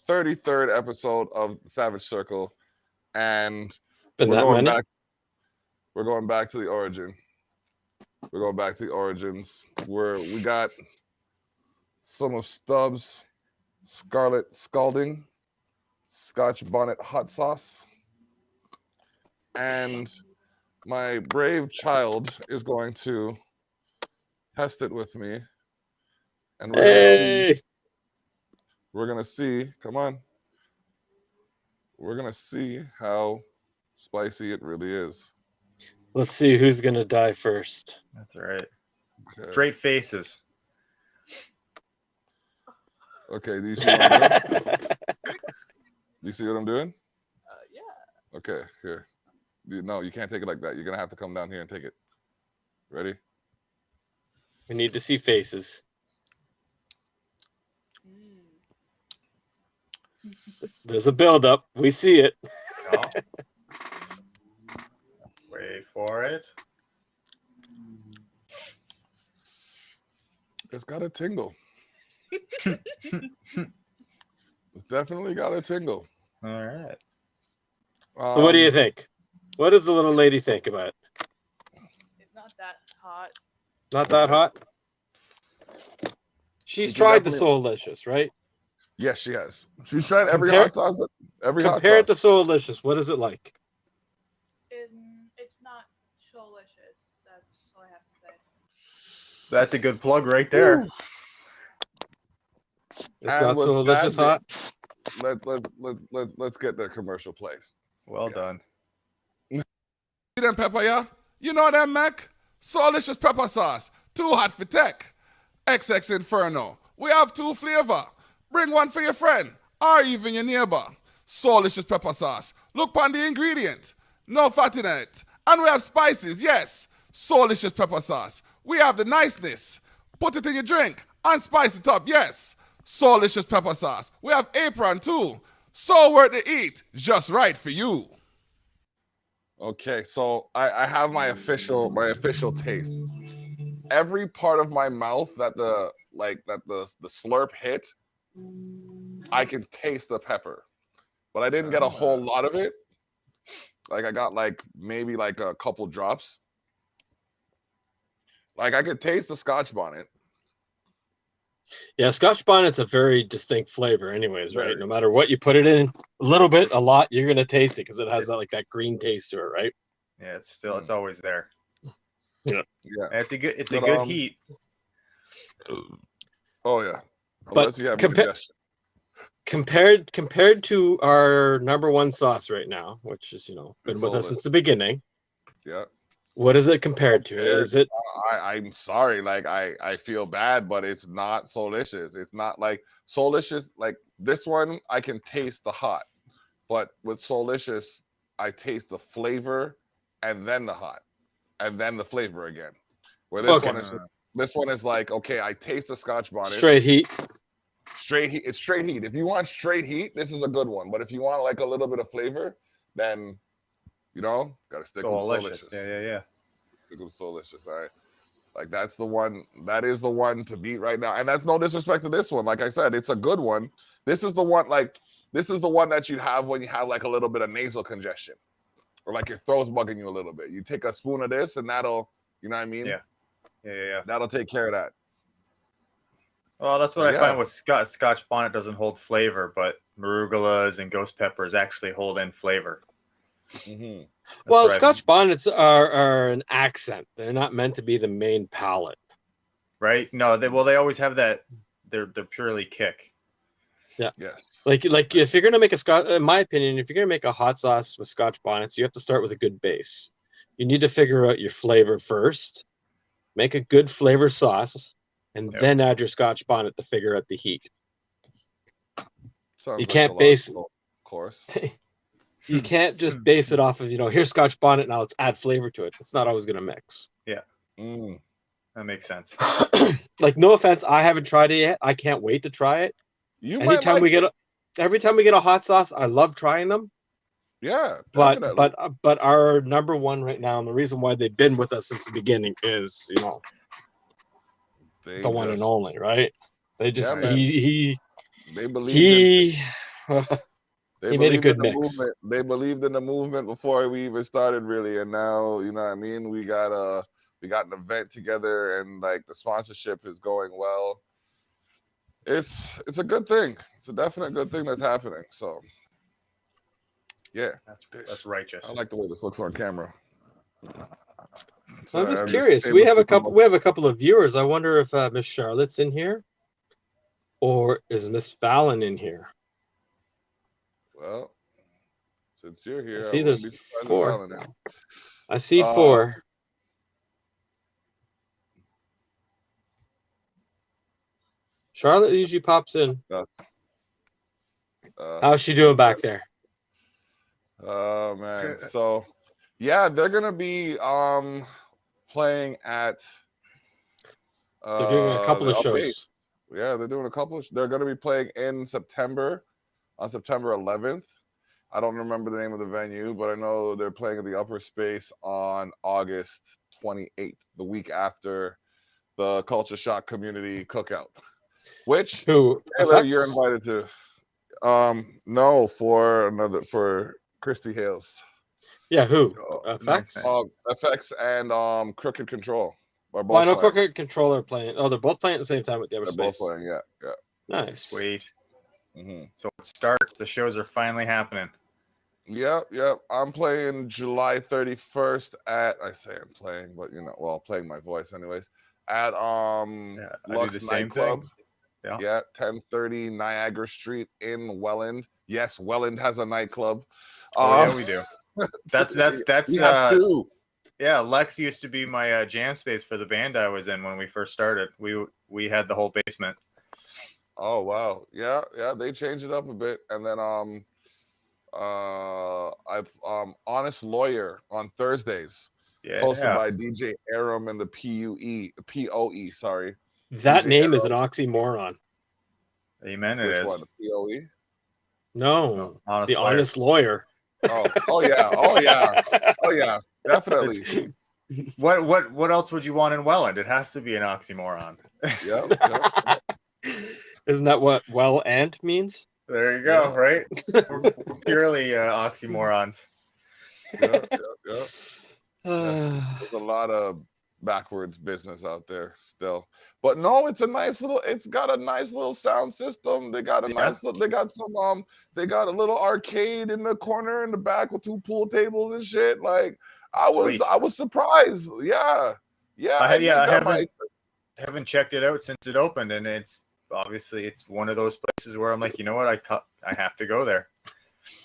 33rd episode of Savage Circle, and Been we're that going many? back. We're going back to the origin. We're going back to the origins where we got some of Stubbs' Scarlet Scalding Scotch Bonnet Hot Sauce, and my brave child is going to test it with me, and we're gonna see. Hey, We're gonna see. Come on. We're gonna see how spicy it really is. let's see who's gonna die first. That's all right. Okay. Straight faces. Okay. Do you see what I'm doing? Do you see what I'm doing? Yeah. Okay. Here. No, you can't take it like that. You're gonna have to come down here and take it. Ready? We need to see faces. There's a buildup. We see it. No. Wait for it. It's got a tingle. It's definitely got a tingle. All right. So what do you think? What does the little lady think about it? It's not that hot. Not that hot? She's You can tried the definitely- Soulicious, right? Yes, she has. She's tried every Compare- hot sauce. Every hot Compared to sauce. Soulicious, what is it like? It's not delicious. That's all I have to say. That's a good plug right there. Woo. It's And not with Soulicious that, hot? Let's get the commercial played. Well done. See them pepper, yeah? You know them, Mac? Soulicious pepper sauce. Too hot for tech. XX Inferno. We have 2 flavor. Bring one for your friend or even your neighbor. Soulicious pepper sauce. Look on the ingredient. No fat in it. And we have spices, yes. Soulicious pepper sauce. We have the niceness. Put it in your drink and spice it up, yes. Soulicious pepper sauce. We have apron too. So worth to eat. Just right for you. Okay, so I have my official taste. Every part of my mouth that the slurp hit, I can taste the pepper, but I didn't get a whole lot of it. Like I got maybe a couple drops. Like I could taste the Scotch bonnet. Yeah, Scotch Bonnet's a very distinct flavor anyways, right? Very. No matter what you put it in, a little bit, a lot, you're going to taste it because it has that green taste to it, right? Yeah, it's always there. Yeah. And it's a good But, heat. Oh yeah. But Unless you have indigestion. compared to our number one sauce right now, which is, been with us since the beginning. Yeah. What is it compared to? Is it? I'm sorry, I feel bad, but it's not Soulicious. It's not like Soulicious. Like this one, I can taste the hot, but with Soulicious, I taste the flavor and then the hot, and then the flavor again. Where this one is like, okay, I taste the Scotch bonnet. Straight heat. Straight heat. It's straight heat. If you want straight heat, this is a good one. But if you want like a little bit of flavor, then gotta stick with Soulicious. Yeah. Stick with Soulicious. All right. Like that's the one. That is the one to beat right now. And that's no disrespect to this one. Like I said, it's a good one. This is the one. This is the one that you have when you have like a little bit of nasal congestion, or like your throat's bugging you a little bit. You take a spoon of this, and that'll, you know what I mean? Yeah. That'll take care of that. Well, that's what I find with Scotch bonnet doesn't hold flavor, but marugulas and ghost peppers actually hold in flavor. Mm-hmm. Well, Scotch bonnets are an accent. They're not meant to be the main palate. Right? No, they always have that. They're purely kick. Yeah. Yes. Like if you're gonna make in my opinion, if you're gonna make a hot sauce with Scotch bonnets, you have to start with a good base. You need to figure out your flavor first, make a good flavor sauce, and then add your Scotch bonnet to figure out the heat. Sounds You like can't base course. You can't just base it off of, here's Scotch bonnet, now let's add flavor to it. It's not always gonna mix. Yeah. Mm. That makes sense. Like, no offense, I haven't tried it yet. I can't wait to try it. Every time we get a hot sauce, I love trying them. Yeah, definitely. But our number one right now, and the reason why they've been with us since the beginning is, the one and only, right? They just they he They He made a believed good in the mix. movement. They believed in the movement before we even started, really. And now, you know what I mean? We got an event together, and like the sponsorship is going well. It's a good thing. It's a definite good thing that's happening. So yeah, That's righteous. I like the way this looks on camera. I'm just I'm curious. We have a couple of viewers. I wonder if Miss Charlotte's in here, or is Miss Fallon in here? Well, since you're here, See, I there's wouldn't be surprised if 4. Fallon is. I see 4. Charlotte usually pops in. How's she doing back there? Oh man. So yeah, they're gonna be playing at They're doing a couple of the shows. Base. Yeah, they're doing a couple of they're gonna be playing in September, on September 11th. I don't remember the name of the venue, but I know they're playing at the Upper Space on August 28th, the week after the Culture Shock Community Cookout. Which Who? Taylor, Effects? you're invited to. No, for Christy Hales. Yeah, who? Nice, Effects? nice. FX and Crooked Control are both Well, I know playing. Crooked Control are playing. Oh, they're both playing at the same time with the Upper They're both Space. playing, yeah. Nice. Sweet. Mm-hmm. So it starts. The shows are finally happening. Yep. I'm playing July 31st at. I say I'm playing, but playing my voice anyways. At I do Lux the same Nightclub. thing. Yeah. Yeah, 1030 Niagara Street in Welland. Yes, Welland has a nightclub. Yeah, we do. That's we have two. Yeah, Lex used to be my jam space for the band I was in when we first started. We had the whole basement. Oh wow, yeah, they changed it up a bit, and then I've Honest Lawyer on Thursdays, hosted by DJ Aram and the POE. Sorry, that DJ name Aram. is an oxymoron. Amen. Which It is. one, the POE? No, Honest the Lawyer. Honest Lawyer. Oh yeah, definitely. What else would you want in Welland? It has to be an oxymoron. Yeah. Isn't that what well and means? There you go. Right? We're purely oxymorons. Yeah. There's a lot of backwards business out there still, but no, it's got a nice little sound system. They got a they got a little arcade in the corner in the back with 2 pool tables and shit. Like I was surprised. Yeah. I haven't checked it out since it opened, and it's one of those places where I'm like, you know what, I have to go there.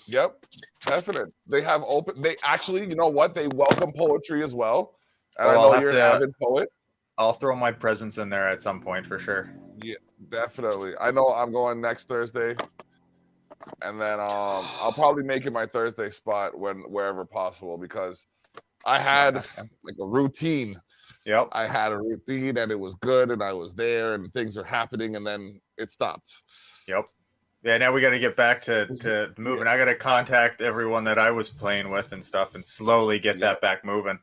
Yep, definite. They have they actually, you know what, they welcome poetry as well. And I know you're an avid poet. I'll throw my presence in there at some point for sure. Yeah, definitely. I know I'm going next Thursday, and then I'll probably make it my Thursday spot wherever possible, because I had like a routine. Yep. I had a routine, and it was good, and I was there, and things are happening, and then it stopped. Yep. Yeah, now we got to get back to moving. I got to contact everyone that I was playing with and stuff, and slowly get that back moving.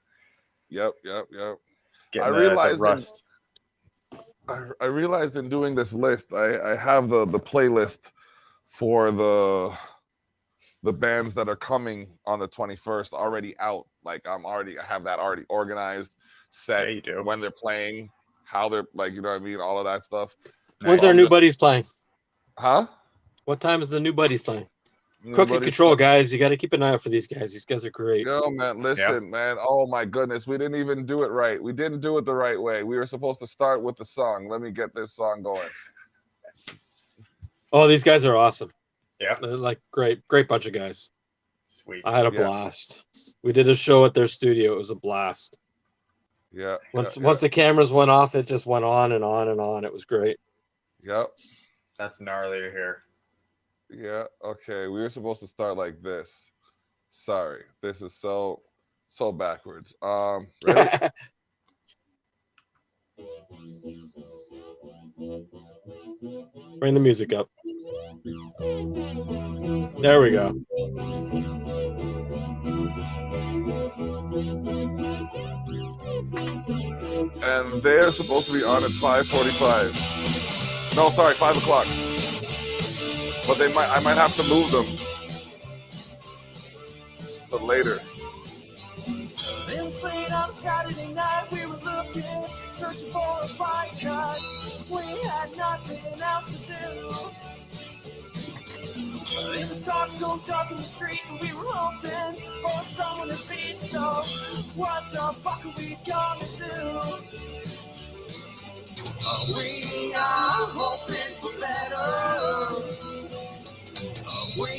Yep. I realized rust. I realized in doing this list, I have the playlist for the bands that are coming on the 21st already out. Like I have that already organized, set. Yeah, you do. When they're playing, how they're like, you know what I mean, all of that stuff. When's our new buddies playing? Huh? What time is the new buddies playing? Crooked Control, guys. You got to keep an eye out for these guys. These guys are great. Yo, man, listen, man. Oh my goodness, we didn't even do it right. We didn't do it the right way. We were supposed to start with the song. Let me get this song going. Oh, these guys are awesome. Yeah, they're like great bunch of guys. Sweet. I had a blast. We did a show at their studio. It was a blast. Yeah. Once the cameras went off, it just went on and on and on. It was great. Yep. That's gnarly to hear. Yeah, okay. We were supposed to start like this. Sorry. This is so backwards. Ready? Bring the music up. There we go. And they're supposed to be on at 5:45. No, sorry, 5 o'clock. But I might have to move them to later. It was late on a Saturday night, we were looking, searching for a fight, cause we had nothing else to do. It was dark, so dark in the street, and we were hoping for someone to beat, so what the fuck are we gonna do? We are hoping for better. We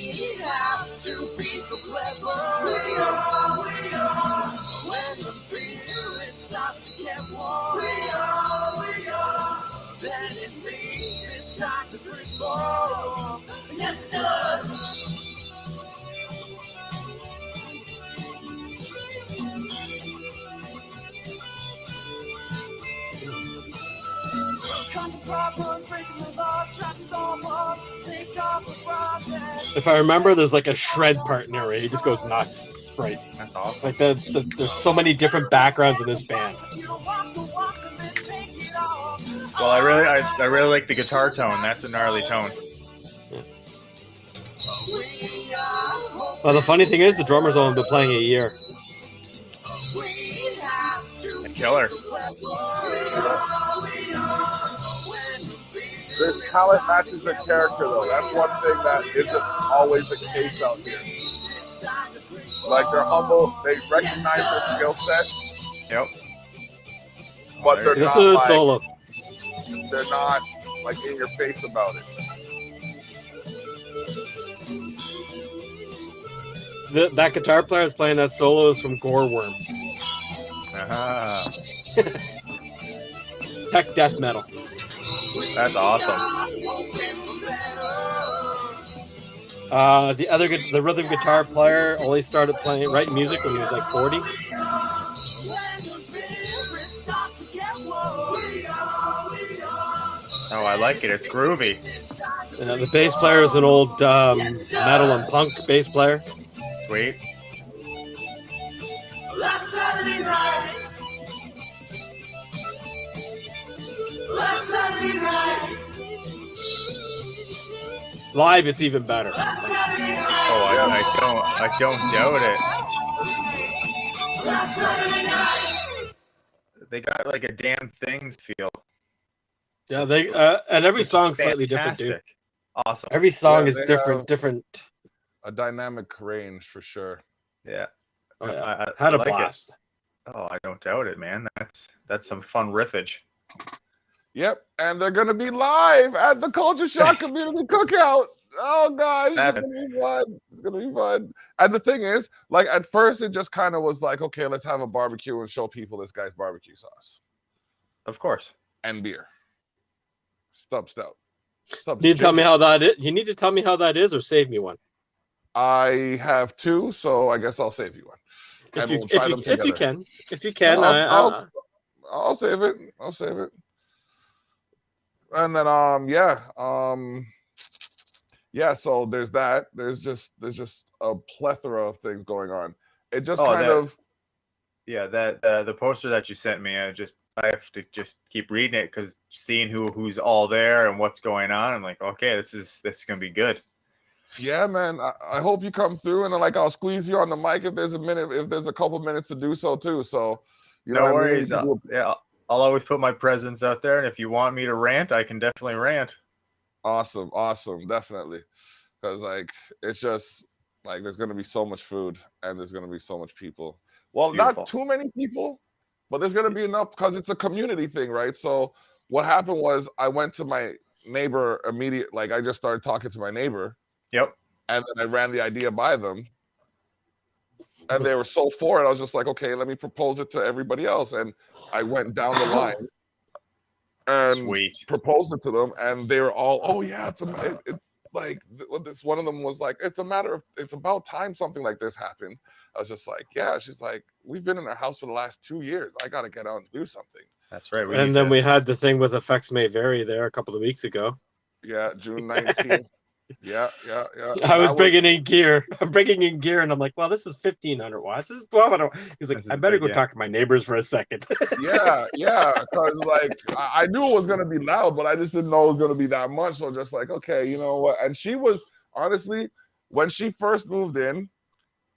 have to be so clever. We are. When the beer starts to get warm. We are. Then it means it's time to perform. Yes, it does. If I remember, there's like a shred part in there where he just goes nuts. Right. That's awesome. Like there's so many different backgrounds in this band. Well, I really like the guitar tone. That's a gnarly tone. Well, the funny thing is, the drummer's only been playing a year. It's killer. Their talent matches their character, though. That's one thing that isn't always the case out here. Like, they're humble, they recognize their skill set. Yep. But they're This not is a like, solo. they're not like in your face about it. That guitar player is playing that solo is from Goreworm. Tech death metal. That's awesome. The rhythm guitar player only started writing music when he was like 40. Oh, I like it. It's groovy. The bass player is an old metal and punk bass player. Sweet. Last Saturday night. Live, it's even better. Oh, I don't doubt it. They got like a damn things feel. Yeah, they and every song's slightly different, dude. Awesome. Every song is they different. A dynamic range for sure. Yeah. Oh, yeah. I Had a like blast. It. Oh, I don't doubt it, man. That's some fun riffage. Yep, and they're gonna be live at the Culture Shock Community Cookout. Oh gosh, it's gonna be fun. It's gonna be fun. And the thing is, like at first, it just kind of was like, okay, let's have a barbecue and show people this guy's barbecue sauce. Of course. And beer. Stub stout. You need to tell me how that is. You need to tell me how that is, or save me one. I have two, so I guess I'll save you one. If you can, I'll save it. I'll save it. And then so there's that. There's just a plethora of things going on. It just the poster that you sent me, I have to just keep reading it because seeing who's all there and what's going on, I'm like, okay, this is gonna be good. Yeah, man. I hope you come through, and like I'll squeeze you on the mic if there's a couple minutes to do so too. So no worries. I'll always put my presence out there, and if you want me to rant, I can definitely rant. Awesome, definitely. Because like it's just like there's gonna be so much food, and there's gonna be so much people. Well, Beautiful. Not too many people, but there's gonna be enough because it's a community thing, right? So what happened was I went to my neighbor like I just started talking to my neighbor. Yep. And then I ran the idea by them. And they were so for it. I was just like, okay, let me propose it to everybody else. And I went down the line and proposed it to them. And they were all, oh yeah, it's like this. One of them was like, it's about time something like this happened. I was just like, yeah. She's like, we've been in our house for the last 2 years. I got to get out and do something. That's right. We had the thing with Effects May Vary there a couple of weeks ago. Yeah, June 19th. Yeah. I was bringing in gear. I'm bringing in gear, and I'm like, well, this is 1,500 watts. This is 1,200. He's like, This is I better big, go yeah. talk to my neighbors for a second. Yeah, because like I knew it was gonna be loud, but I just didn't know it was gonna be that much. So just like, okay, you know what? And she was honestly, when she first moved in,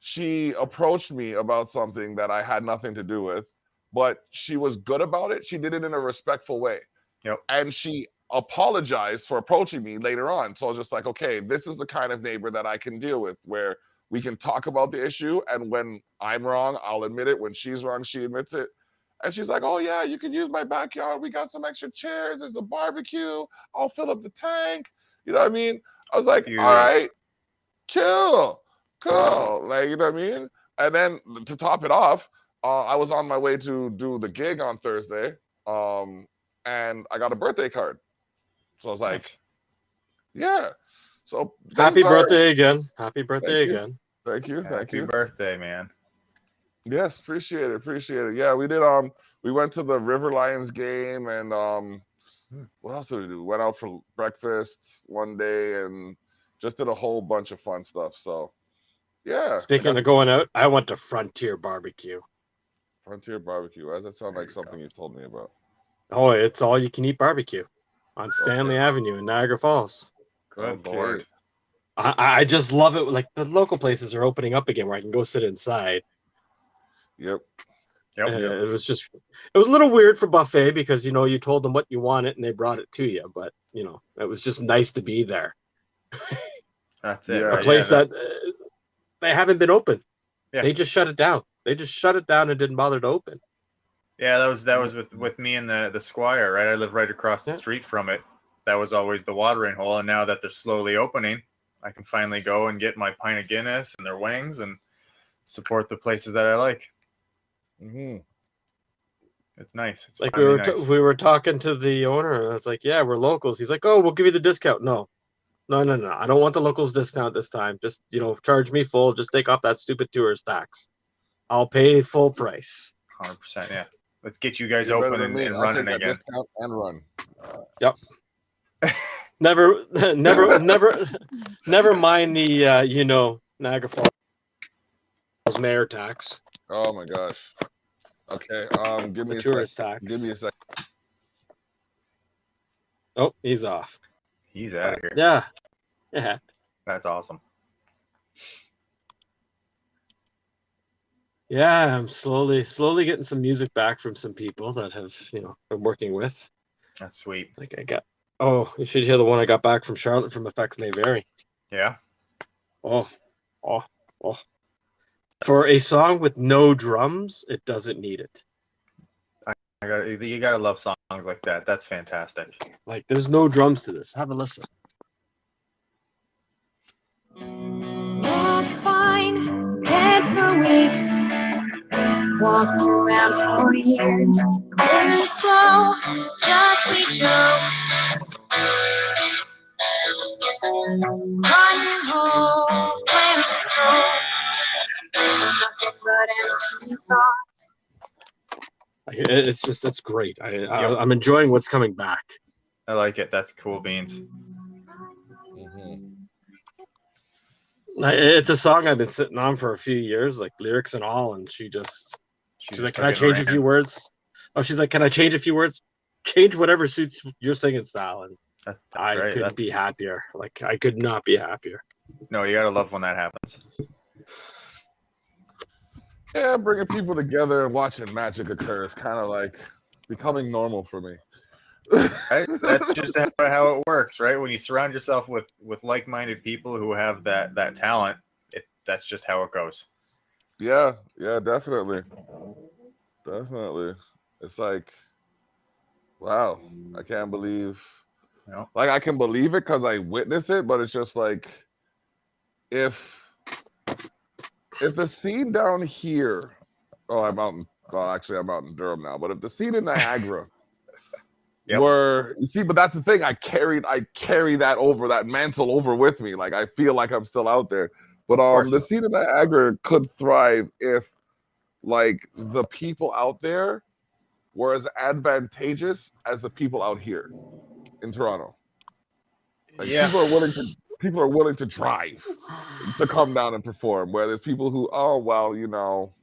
she approached me about something that I had nothing to do with, but she was good about it. She did it in a respectful way. Yep. And she apologized for approaching me later on. So I was just like, okay, this is the kind of neighbor that I can deal with, where we can talk about the issue. And when I'm wrong, I'll admit it. When she's wrong, she admits it. And she's like, oh, yeah, you can use my backyard. We got some extra chairs. There's a barbecue. I'll fill up the tank. You know what I mean? I was like, all right, cool. Like, you know what I mean? And then to top it off, I was on my way to do the gig on Thursday. And I got a birthday card. So I was like, Nice. yeah. So Happy birthday again. Happy birthday again. Thank you. Happy birthday, man. Yes, appreciate it. Yeah, we did we went to the River Lions game, and what else did we do? Went out for breakfast one day and just did a whole bunch of fun stuff. So yeah. Speaking of going out, I went to Frontier Barbecue. Frontier Barbecue. Why does that sound like something you told me about? Oh, it's all you can eat barbecue on Stanley Avenue in Niagara Falls. Good Lord. I just love it. Like, the local places are opening up again where I can go sit inside. Yep. It was a little weird for buffet because, you know, you told them what you wanted and they brought it to you. But, you know, it was just nice to be there. That's it. A place that they haven't been open. Yeah. They just shut it down. They just shut it down and didn't bother to open. Yeah, that was with me and the Squire, right? I live right across the street from it. That was always the watering hole, and now that they're slowly opening, I can finally go and get my pint of Guinness and their wings and support the places that I like. Mm-hmm. It's nice. It's like nice. we were talking to the owner, and I was like, "Yeah, we're locals." He's like, "Oh, we'll give you the discount." No. I don't want the locals discount this time. Just, you know, charge me full. Just take off that stupid tourist tax. I'll pay full price. 100%. Yeah. Let's get you guys open and running again. Discount and run. Yep. Never mind the you know, Niagara Falls mayor tax. Oh my gosh. Okay. Give me The a tourist sec. tax. Give me a sec. Oh, he's off. He's out of here. Yeah. That's awesome. Yeah, I'm slowly getting some music back from some people that have, you know, been working with. That's sweet. Like you should hear the one I got back from Charlotte from Effects May Vary. Yeah. Oh. For a song with no drums, it doesn't need it. You gotta love songs like that. That's fantastic. Like, there's no drums to this. Have a listen. Walked fine, dead for weeks. Walked around for years. Years go, just we choke. Rotten hole, flame throat. Nothing but empty thoughts. It's great. I'm enjoying what's coming back. I like it. That's cool beans. It's a song I've been sitting on for a few years, like lyrics and all, and she's like, can I change a few words? Oh, she's like, can I change a few words? Change whatever suits your singing style. And I couldn't be happier. Like, I could not be happier. No, you gotta love when that happens. Yeah, bringing people together and watching magic occur is kind of like becoming normal for me. Right? That's just how it works, right? When you surround yourself with like-minded people who have that talent, that's just how it goes. Yeah, definitely. It's like, wow, I can't believe. Like, I can believe it because I witnessed it, but it's just like, if the scene down here, I'm out in Durham now, but if the scene in Niagara were, you see, but that's the thing, I carry that mantle over with me. Like, I feel like I'm still out there. But the scene in Niagara could thrive if, like, the people out there were as advantageous as the people out here in Toronto. Like, people are willing to people are willing to drive to come down and perform. Where there's people who, oh well, you know,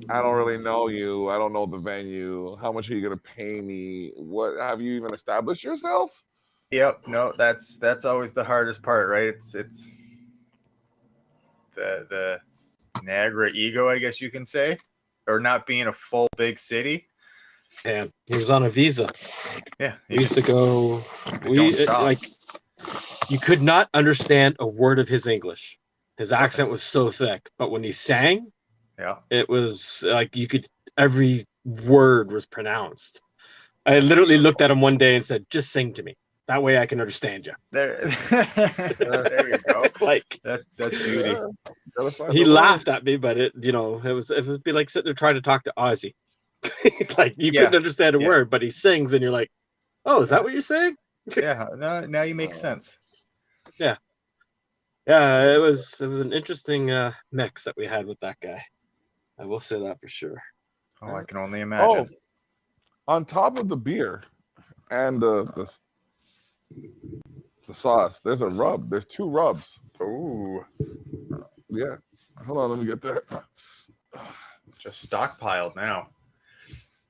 I don't really know you. I don't know the venue. How much are you gonna pay me? What have you even established yourself? Yep. No, that's always the hardest part, right? It's the Niagara ego, I guess you can say, or not being a full big city. And he was on a visa. Yeah. We used to go. don't stop. Like, you could not understand a word of his English. His accent was so thick, but when he sang, Yeah. it was like you could, every word was pronounced. I literally looked at him one day and said, "Just sing to me. That way I can understand you." There, there you go. Like, That's beauty. he laughed at me, but it would be like sitting there trying to talk to Ozzy. Like, you couldn't understand a word, but he sings and you're like, "Oh, is that what you're saying?" Yeah. Now you make sense. Yeah. Yeah, it was an interesting mix that we had with that guy. I will say that for sure. Oh, I can only imagine. Oh, on top of the beer and the sauce, there's a rub. There's 2 rubs. Ooh. Yeah. Hold on, let me get there. Just stockpiled now.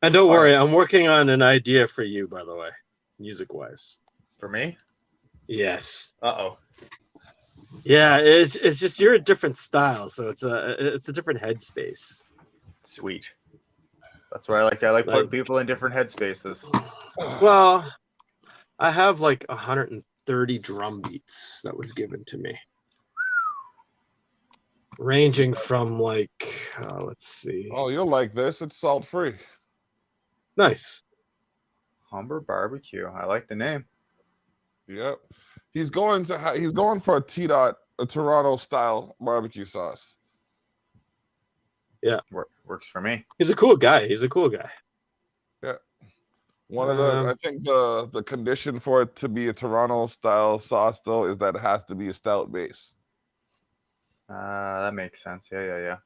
And don't worry, I'm working on an idea for you, by the way, music-wise. For me? Yes. Uh-oh. Yeah, it's just you're a different style, so it's a different headspace. Sweet. That's what I like. I like putting people in different headspaces. Well, I have like 130 drum beats that was given to me, ranging from like let's see. Oh, you'll like this. It's salt-free. Nice. Humber Barbecue. I like the name. Yep. He's going for a T-Dot, a Toronto style barbecue sauce. Yeah. Works for me. He's a cool guy. Yeah. One of the I think the condition for it to be a Toronto style sauce though is that it has to be a stout base. That makes sense. Yeah.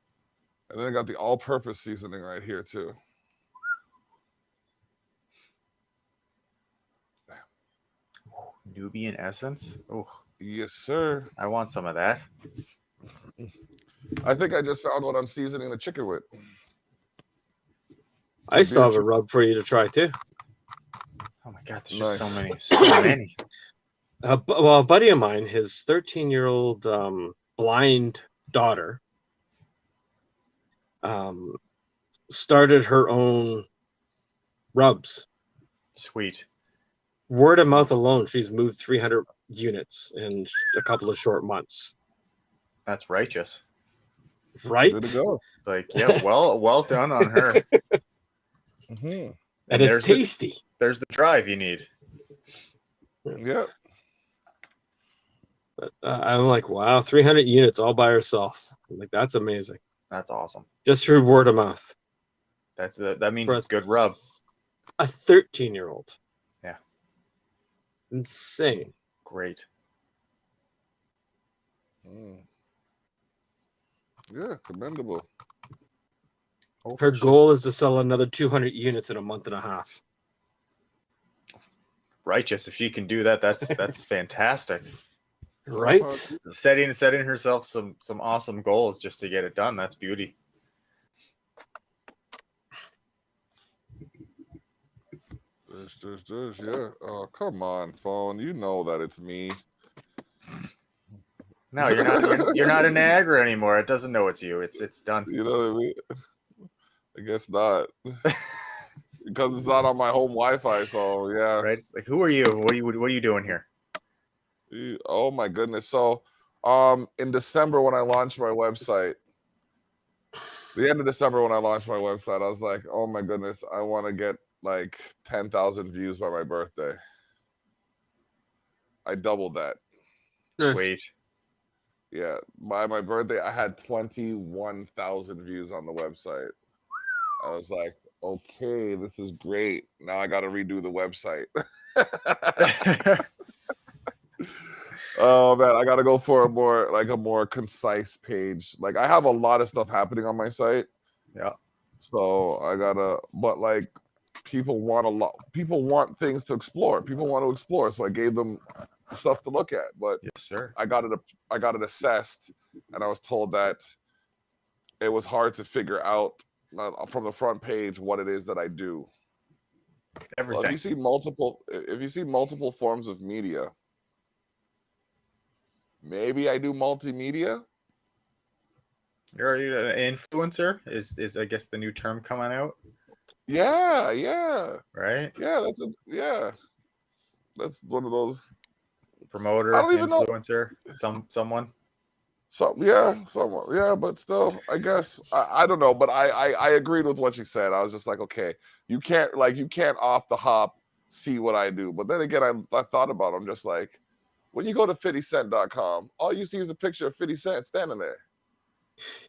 And then I got the all-purpose seasoning right here too. Nubian essence. Oh, yes, sir. I want some of that. I think I just found what I'm seasoning the chicken with. I still have a rub for you to try too. Oh my god, there's just so many. Well, a buddy of mine, his 13-year-old blind daughter, started her own rubs. Sweet. Word of mouth alone, she's moved 300 units in a couple of short months. That's righteous. Right? Good to go. Like, yeah, well done on her. Mm-hmm. And it's tasty. There's the drive you need. Yep. But I'm like, wow, 300 units all by herself. I'm like, that's amazing. That's awesome. Just through word of mouth. That means it's good rub. A 13-year-old. Yeah. Insane. Great. Yeah, commendable. Her goal is to sell another 200 units in a month and a half. Righteous. If she can do that, that's fantastic. Right? Setting herself some awesome goals just to get it done. That's beauty. Yeah. Oh, come on, phone. You know that it's me. No, you're not in Niagara anymore. It doesn't know it's you. It's done. You know what I mean? I guess not. Because it's not on my home Wi-Fi, so yeah. Right? It's like, who are you? What are you doing here? Oh my goodness. So in December when I launched my website, the end of December when I launched my website, I was like, oh my goodness, I want to get like 10,000 views by my birthday. I doubled that. Sweet. Yeah, by my birthday, I had 21,000 views on the website. I was like, okay, this is great. Now I got to redo the website. Oh man, I got to go for a more concise page. Like I have a lot of stuff happening on my site. Yeah. So but people want things to explore. People want to explore. So I gave them stuff to look at. But Yes, sir. I got it assessed, and I was told that it was hard to figure out from the front page what it is that I do. Well, Everything. if you see multiple forms of media, maybe I do multimedia. You're an influencer. Is I guess the new term coming out, Yeah, right? That's one of those. Promoter, I don't even know. influencer, someone. Someone, but still, I guess I don't know. But I agreed with what she said. I was just like, okay, you can't off the hop see what I do. But then again, I thought about it. I'm just like, when you go to 50cent.com, all you see is a picture of 50 Cent standing there.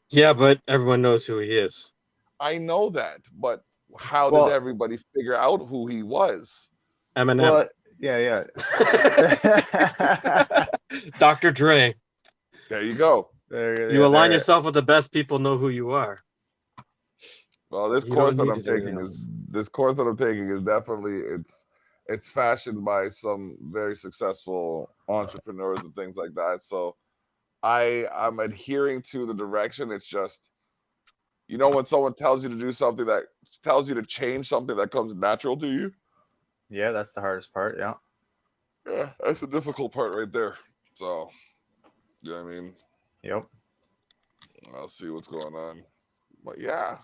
Yeah, but everyone knows who he is. I know that, but how did everybody figure out who he was? Eminem. Well, yeah. Dr. Dre. There you go. You align yourself with the best people know who you are. Well, this course that I'm taking is definitely it's fashioned by some very successful entrepreneurs and things like that. So I'm adhering to the direction. It's just, when someone tells you to do something, that tells you to change something that comes natural to you. Yeah, that's the hardest part. Yeah. Yeah, that's the difficult part right there. So, you know what I mean? Yep. I'll see what's going on. But yeah,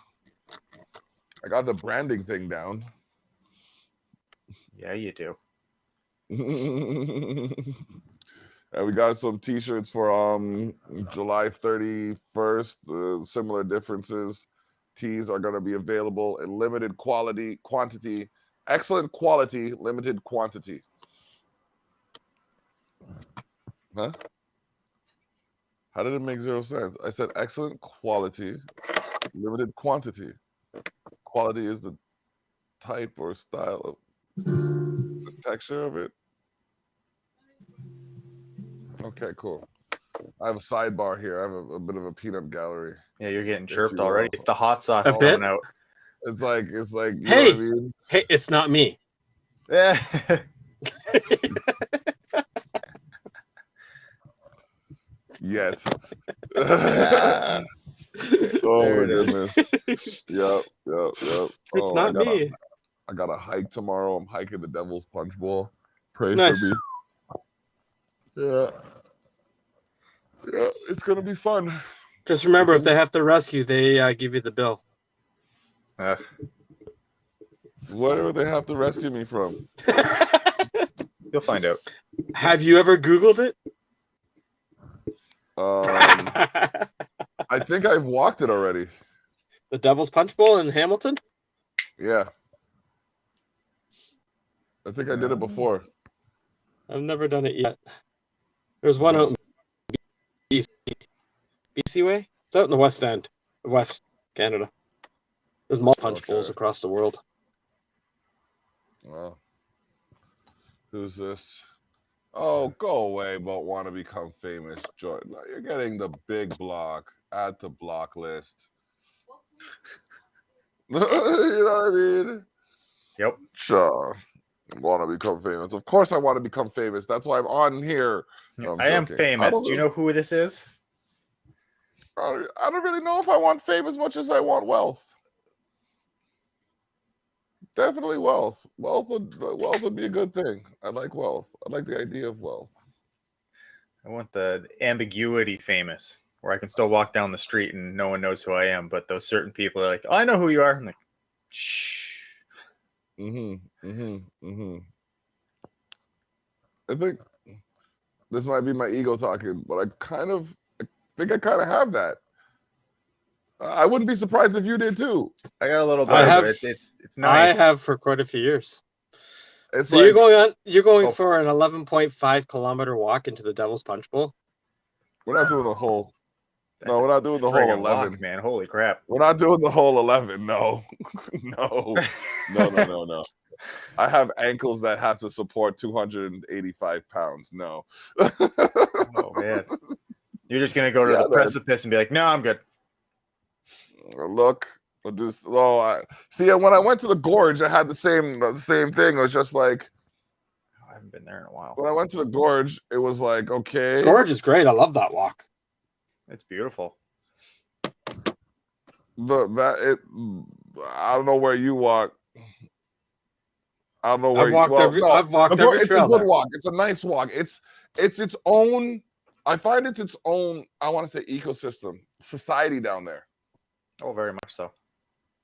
I got the branding thing down. Yeah, you do. And we got some t-shirts for July 31st. Similar differences. Tees are going to be available in limited quantity. Excellent quality, limited quantity. Huh? How did it make 0 sense? I said excellent quality, limited quantity. Quality is the type or style of the texture of it. Okay, cool. I have a sidebar here. I have a bit of a peanut gallery. Yeah, you're getting chirped already. It's the hot sauce A bit? coming out. It's like you know Hey! what I mean? Hey, it's not me. Yeah. Yet. Yeah. Oh There my it is. goodness. Yep. It's not me. I got a hike tomorrow. I'm hiking the Devil's Punch Bowl. Pray Nice. for me. Yeah, it's gonna be fun. Just remember, if they have to rescue, they give you the bill. Where do they have to rescue me from? You'll find out. Have you ever Googled it? I think I've walked it already. The Devil's Punch Bowl in Hamilton? Yeah. I think I did it before. I've never done it yet. There's one out in BC way? It's out in the West End, West Canada. There's multiple punch bowls across the world. Well, who's this? Oh, go away, but want to become famous, Jordan. You're getting the big block. Add to block list. You know what I mean? Yep. Sure. Want to become famous. Of course I want to become famous. That's why I'm on here. No, I am joking. famous. Do you know who this is? I don't really know if I want fame as much as I want wealth. Definitely wealth. Wealth would be a good thing. I like wealth. I like the idea of wealth. I want the ambiguity famous, where I can still walk down the street and no one knows who I am, but those certain people are like, "Oh, I know who you are." I'm like, shh. I think this might be my ego talking, but I think I kind of have that. I wouldn't be surprised if you did too. I got a little bit, but it's nice. I have for quite a few years. It's so like, you're going for an 11.5 kilometer walk into the Devil's Punch Bowl? We're not doing the whole. No, we're not doing the whole 11, walk, man. Holy crap! We're not doing the whole 11. No, no. I have ankles that have to support 285 pounds. No. Oh man, you're just gonna go to the precipice and be like, "No, I'm good." Look, see. When I went to the gorge, I had the same thing. It was just like, haven't been there in a while. When I went to the gorge, it was like, okay. Gorge is great. I love that walk. It's beautiful. I don't know where you walk. I don't know where I've walked every it's trail a good there. walk. It's a nice walk. It's its own. I find it's its own. I want to say ecosystem, society down there. Oh, very much so.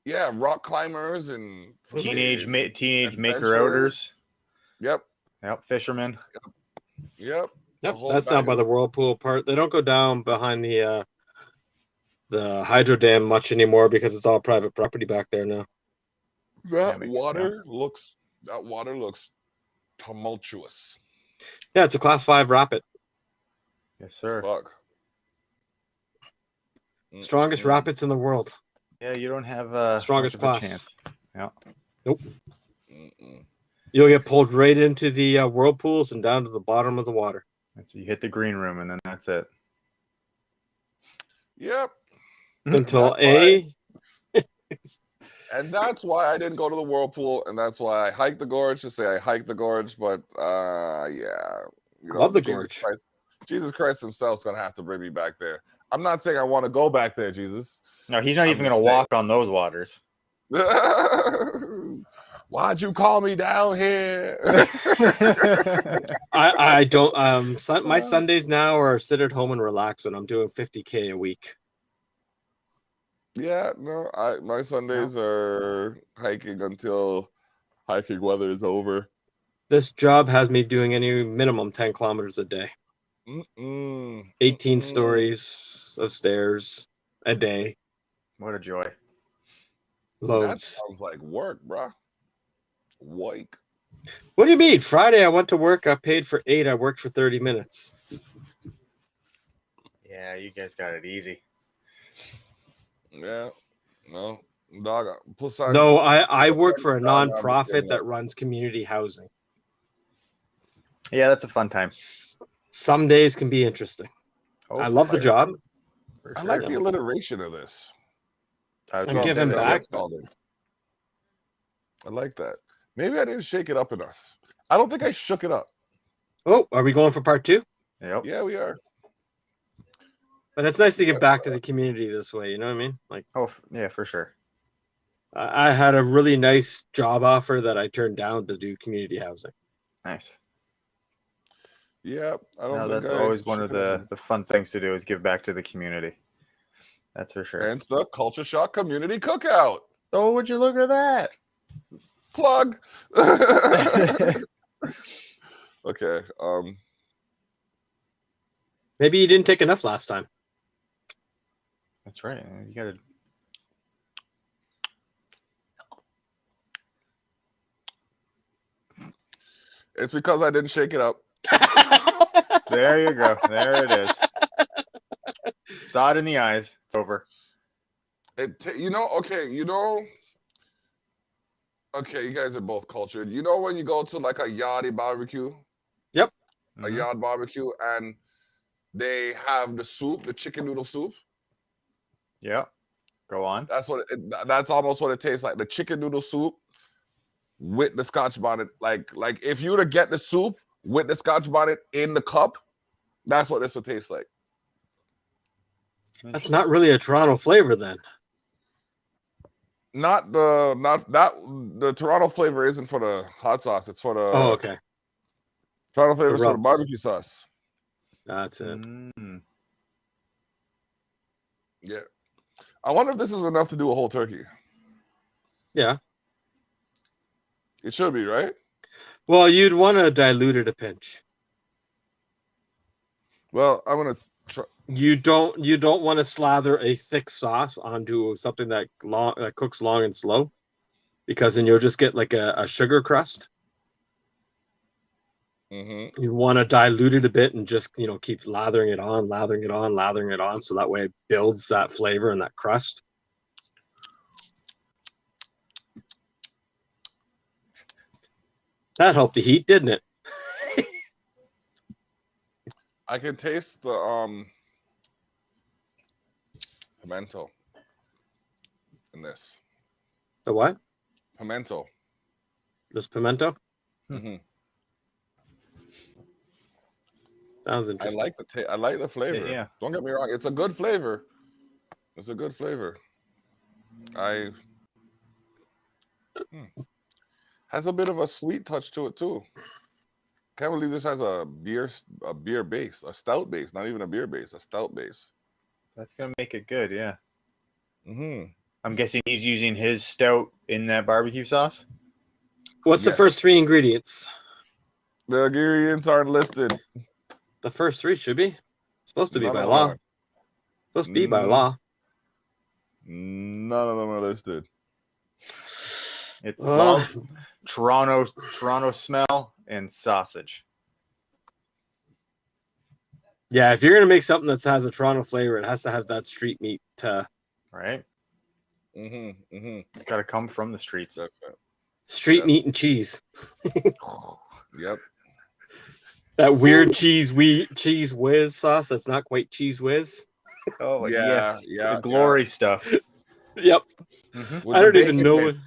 Yeah, rock climbers and Teenage maker adventure. outers. Yep. Yep. Fishermen. Yep. Yep, whole that's down bag by of- the whirlpool part. They don't go down behind the hydro dam much anymore because it's all private property back there now. That makes water looks tumultuous. Yeah, it's a class 5 rapid. Yes, sir. Fuck. Strongest Mm-mm. rapids in the world. Yeah, you don't have Strongest much of a class. chance. Yeah. Nope. Mm-mm. You'll get pulled right into the whirlpools and down to the bottom of the water. So you hit the green room and then that's it. Yep. Until And that's why I didn't go to the whirlpool, and that's why I hiked the gorge to say I hiked the gorge. But yeah, Love the gorge. Jesus Christ himself is gonna have to bring me back there. I'm not saying I want to go back there, Jesus. No, he's not I'm even just going to walk on those waters. Why'd you call me down here? I don't my Sundays now are sit at home and relax when I'm doing 50K a week. Yeah, no, my Sundays are hiking until hiking weather is over. This job has me doing any minimum 10 kilometers a day. 18 stories of stairs a day. What a joy. That Loads. sounds like work, bruh. Wike. What do you mean? Friday I went to work, I paid for 8, I worked for 30 minutes. Yeah, you guys got it easy. Yeah, no, dog. Plus, I No, I work for a down, nonprofit that runs community housing. Yeah, that's a fun time. Some days can be interesting. Oh, I for love the sure. job. For I sure. like the alliteration of this. I was I'm gonna say giving that, back. yes. I like that. Maybe I didn't shake it up enough. I don't think I shook it up. Oh, are we going for part 2? Yep. Yeah, we are. But it's nice to get back to the community this way, you know what I mean? Like, Oh, yeah, for sure. I had a really nice job offer that I turned down to do community housing. Nice. Yeah, I don't No, think that's I always one shook of it up. the fun things to do is give back to the community. That's for sure. Hence the Culture Shock Community Cookout. Oh, would you look at that? Plug. Okay. Maybe you didn't take enough last time. That's right. You got to. It's because I didn't shake it up. There you go. There it is. Saw it in the eyes. It's over. Okay, you guys are both cultured. You know when you go to like a yachty barbecue, a Mhm. yard barbecue, and they have the soup, the chicken noodle soup. Yeah. Go on. That's almost what it tastes like. The chicken noodle soup with the Scotch bonnet. Like if you were to get the soup with the Scotch bonnet in the cup, that's what this would taste like. That's not really a Toronto flavor then. The Toronto flavor isn't for the hot sauce. It's for the Okay. Toronto flavor is for the rubs. barbecue sauce. That's it. Mm. Yeah. I wonder if this is enough to do a whole turkey. Yeah. It should be, right? Well, you'd want to dilute it a pinch. Well, I'm gonna try. You don't want to slather a thick sauce onto something that cooks long and slow, because then you'll just get like a sugar crust. Mm-hmm. You want to dilute it a bit and just keep lathering it on, so that way it builds that flavor and that crust. That helped the heat, didn't it? I can taste the pimento in this. The what? Pimento. Just pimento? Mm-hmm. Sounds I interesting. like the flavor. Yeah. Don't get me wrong. It's a good flavor. It's a good flavor. Has a bit of a sweet touch to it too. Can't believe this has a beer base, a stout base, not even a beer base, a stout base. That's gonna make it good. Yeah. Mm-hmm. I'm guessing he's using his stout in that barbecue sauce. What's the Yeah. first 3 ingredients? The ingredients aren't listed. The first 3 should be. Supposed to be None by of law. them Supposed to be by Mm. law. None of them are listed. It's Uh, love, Toronto smell, and sausage. Yeah, if you're gonna make something that has a Toronto flavor, it has to have that street meat. Right? Mm-hmm. Mm-hmm. It's got to come from the streets. That's it. Street Yeah. meat and cheese. Yep. That weird cheese whiz sauce that's not quite cheese whiz. Oh Yeah, yes, yeah, the glory stuff. Yep. Mhm. With I the don't even bacon know bits.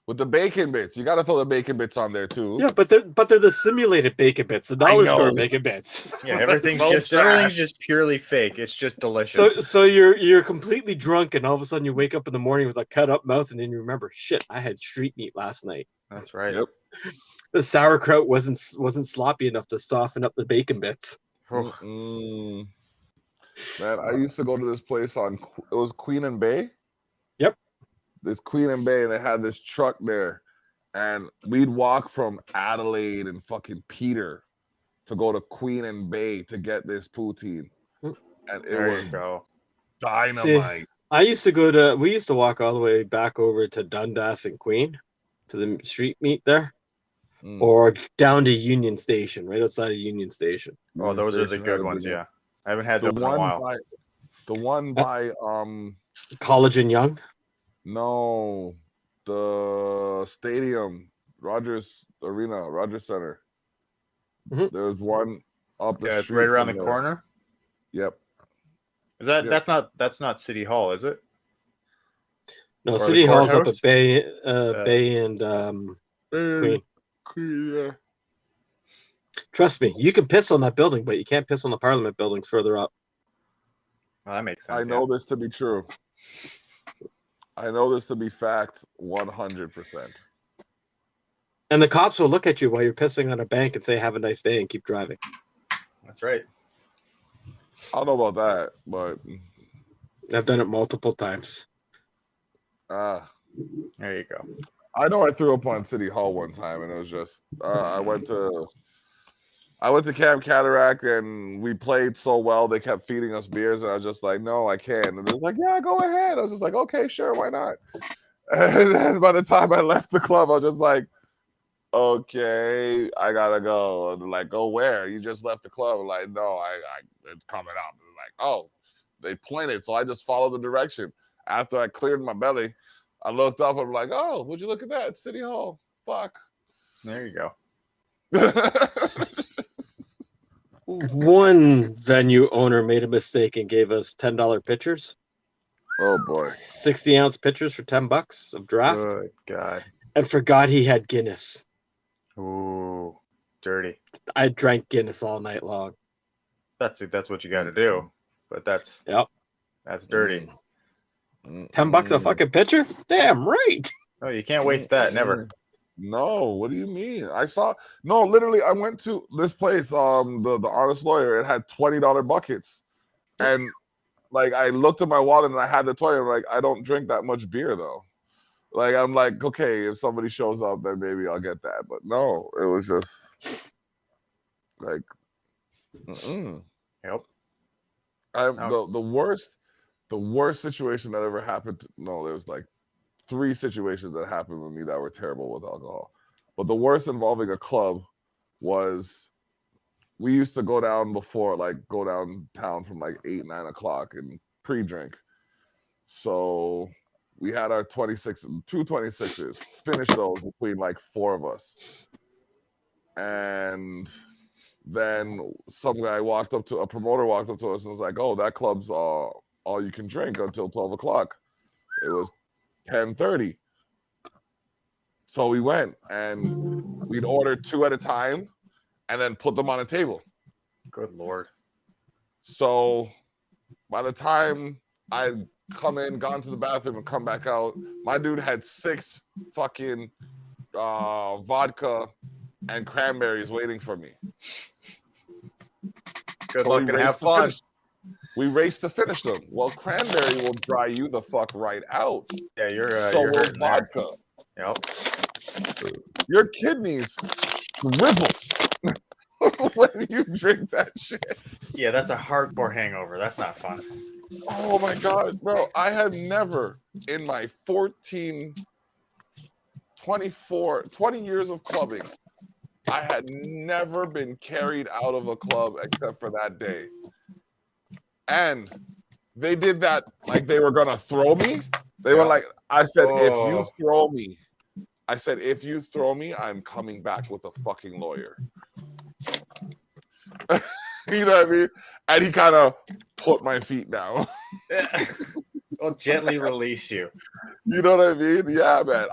With the bacon bits, you got to throw the bacon bits on there too. Yeah, but they're the simulated bacon bits, the dollar store know. bacon bits. Yeah, everything's So trash. just purely fake. It's just delicious. So you're completely drunk and all of a sudden you wake up in the morning with a cut up mouth and then you remember, shit, I had street meat last night. That's right. Yep. The sauerkraut wasn't sloppy enough to soften up the bacon bits. Oh, Mm-mm. Man, I used to go to this place it was Queen and Bay. Yep. This Queen and Bay, and they had this truck there, and we'd walk from Adelaide and fucking Peter to go to Queen and Bay to get this poutine, and it there was you go. dynamite. We used to walk all the way back over to Dundas and Queen to the street meat there, or down to Union Station, right outside of Union Station. Oh, those are the good ones. Yeah, I haven't had those in a while. The one by College and Young. No, the stadium, Rogers Arena, Rogers Center. Mhm. There's one up the Yeah, it's street right around the from there. corner. Yep. Is that Yeah. that's not City Hall, is it? No, Or the City Hall's up courthouse? at Bay and Queen. Yeah. Trust me, you can piss on that building, but you can't piss on the Parliament buildings further up. Well, that makes sense. I know this to be true. I know this to be fact 100%. And the cops will look at you while you're pissing on a bank and say, "Have a nice day," and keep driving. That's right. I don't know about that, but I've done it multiple times. There you go. I know I threw up on City Hall one time, and it was just I went to Camp Cataract, and we played so well they kept feeding us beers, and I was just like, no, I can't. And they're like, yeah, go ahead. I was just like, okay, sure, why not? And then by the time I left the club, I was just like, okay, I gotta go. And they're like, go where? You just left the club. I'm like, no, it's coming up. They're like, oh, they pointed, so I just followed the direction. After I cleared my belly, I looked up and I'm like, oh, would you look at that? It's City Hall. Fuck. There you go. One venue owner made a mistake and gave us $10 pitchers, Oh boy. 60-ounce pitchers for $10 of draft, Good God. and forgot he had Guinness. Ooh, dirty. I drank Guinness all night long. That's what you got to do. But that's dirty. $10 a fucking pitcher? Damn right. Oh, you can't waste that. Never. No, what do you mean? Literally, I went to this place, the Honest Lawyer. It had $20 buckets, and like I looked at my wallet and I had the toy. I'm like, I don't drink that much beer though. Like I'm like, okay, if somebody shows up, then maybe I'll get that. But no, it was just like, Yep. The worst situation that ever happened. There was like 3 situations that happened with me that were terrible with alcohol. But the worst involving a club was we used to go downtown from like 8, 9 o'clock and pre-drink. So we had our 2 26s, finished those between like 4 of us. And then a promoter walked up to us and was like, oh, that club's all you can drink until 12 o'clock. It was 10:30. So we went and we'd order 2 at a time and then put them on a table. Good Lord. So by the time I come in, gone to the bathroom, and come back out, my dude had 6 fucking vodka and cranberries waiting for me. Good So luck and have fun. We raced to finish them. Well, cranberry will dry you the fuck right out. Yeah, you're So will hurting there. vodka. Yep. Your kidneys shrivel when you drink that shit. Yeah, that's a hardcore hangover. That's not fun. Oh my God, bro. I have never in my 20 years of clubbing, I had never been carried out of a club except for that day. And they did that like they were gonna throw me. They were like, I said, if you throw me, I'm coming back with a fucking lawyer. You know what I mean? And he kind of put my feet down. I'll gently release you. You know what I mean? Yeah, man.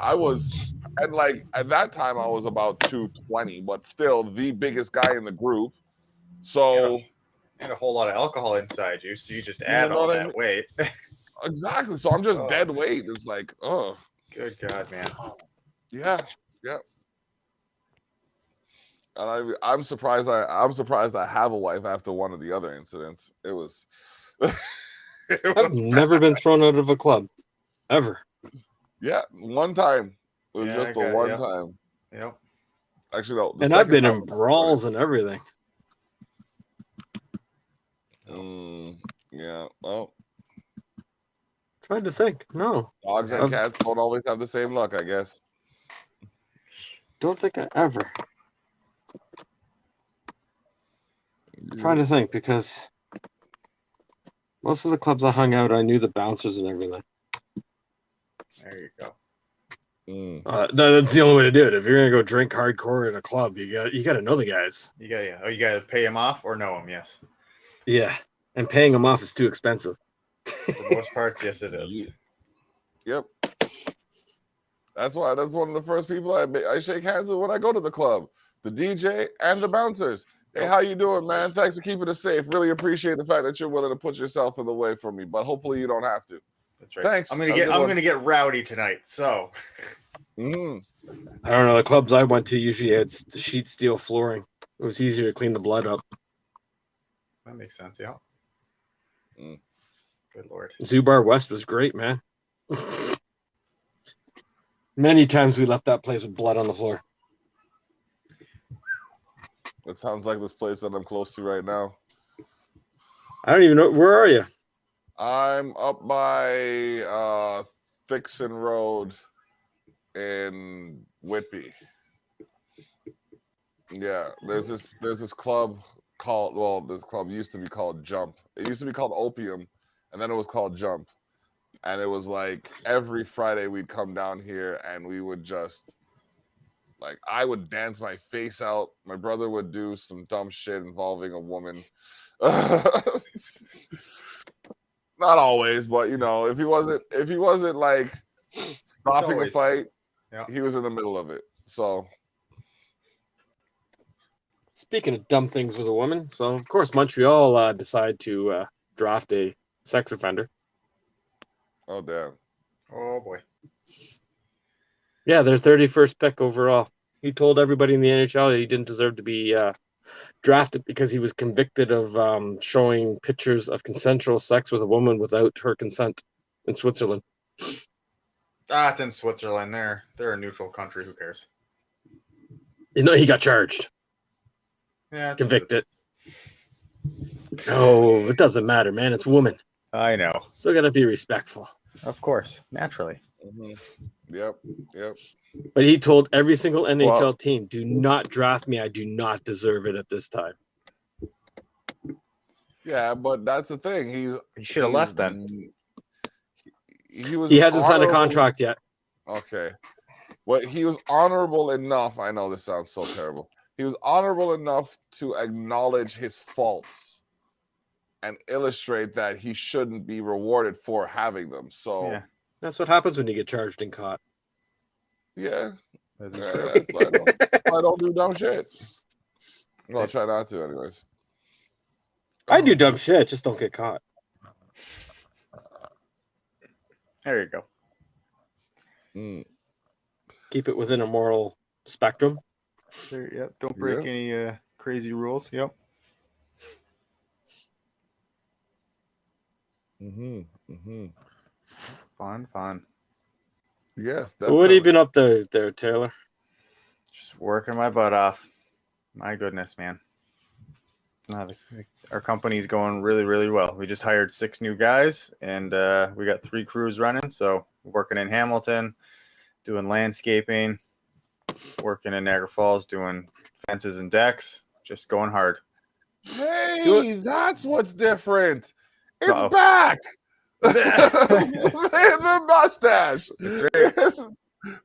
And like at that time I was about 220, but still the biggest guy in the group. So and a whole lot of alcohol inside you, so you just add all that weight. Exactly. So I'm just dead weight. It's like, oh, good God, man. Yeah. And I'm surprised I have a wife after one of the other incidents. It was. I've never been thrown out of a club, ever. Yeah, one time. It was just a one time. Yep. Actually, no. And I've been in brawls and everything. Yeah. Well. Trying to think. No. Dogs and cats don't always have the same luck, I guess. Don't think I ever. I'm trying to think because most of the clubs I hung out, I knew the bouncers and everything. There you go. That's the only way to do it. If you're gonna go drink hardcore in a club, you got to know the guys. You got to pay them off or know them. Yes. Yeah, and paying them off is too expensive. For the most parts, yes, it is. Yep. That's one of the first people I shake hands with when I go to the club. The DJ and the bouncers. Hey, how you doing, man? Thanks for keeping us safe. Really appreciate the fact that you're willing to put yourself in the way for me, but hopefully you don't have to. That's right. Thanks. I'm gonna get rowdy tonight. So. I don't know. The clubs I went to usually had sheet steel flooring. It was easier to clean the blood up. That makes sense. Yeah. Good Lord. Zubar West was great, man. Many times we left that place with blood on the floor. It sounds like this place that I'm close to right now. I don't even know. Where are you? I'm up by Thixon Road in Whitby. Yeah, there's this club called, this club used to be called Jump. It used to be called Opium, and then it was called Jump. And it was like every Friday we'd come down here and we would just, like, I would dance my face out. My brother would do some dumb shit involving a woman. Not always, but you know, if he wasn't like stopping a fight, he was in the middle of it. So, speaking of dumb things with a woman, so of course Montreal decide to draft a sex offender. Oh damn! Oh boy! Yeah, their 31st pick overall. He told everybody in the NHL that he didn't deserve to be drafted because he was convicted of showing pictures of consensual sex with a woman without her consent in Switzerland. It's in Switzerland. They're a neutral country. Who cares? You know, he got charged. Yeah, convicted. Oh, it doesn't matter, man. It's a woman. I know. Still got to be respectful. Of course, naturally. Yep. But he told every single NHL team, do not draft me. I do not deserve it at this time. Yeah, but that's the thing. He should have left then. He hasn't signed a contract yet. Okay. Well, he was honorable enough. I know this sounds so terrible. He was honorable enough to acknowledge his faults and illustrate that he shouldn't be rewarded for having them. So yeah. That's what happens when you get charged and caught. Yeah. That's true. I don't do dumb shit. Well, I'll try not to anyways. I do dumb shit, just don't get caught. There you go. Mm. Keep it within a moral spectrum. There, yep. Don't break any crazy rules. Yep. Fun. Yes. So what have you definitely. been up there, Taylor? Just working my butt off. My goodness, man. Our company's going really, really well. We just hired 6 new guys, and we got 3 crews running. So working in Hamilton, doing landscaping, working in Niagara Falls, doing fences and decks. Just going hard. Hey, that's what's different. It's Uh-oh. back. The mustache. That's right.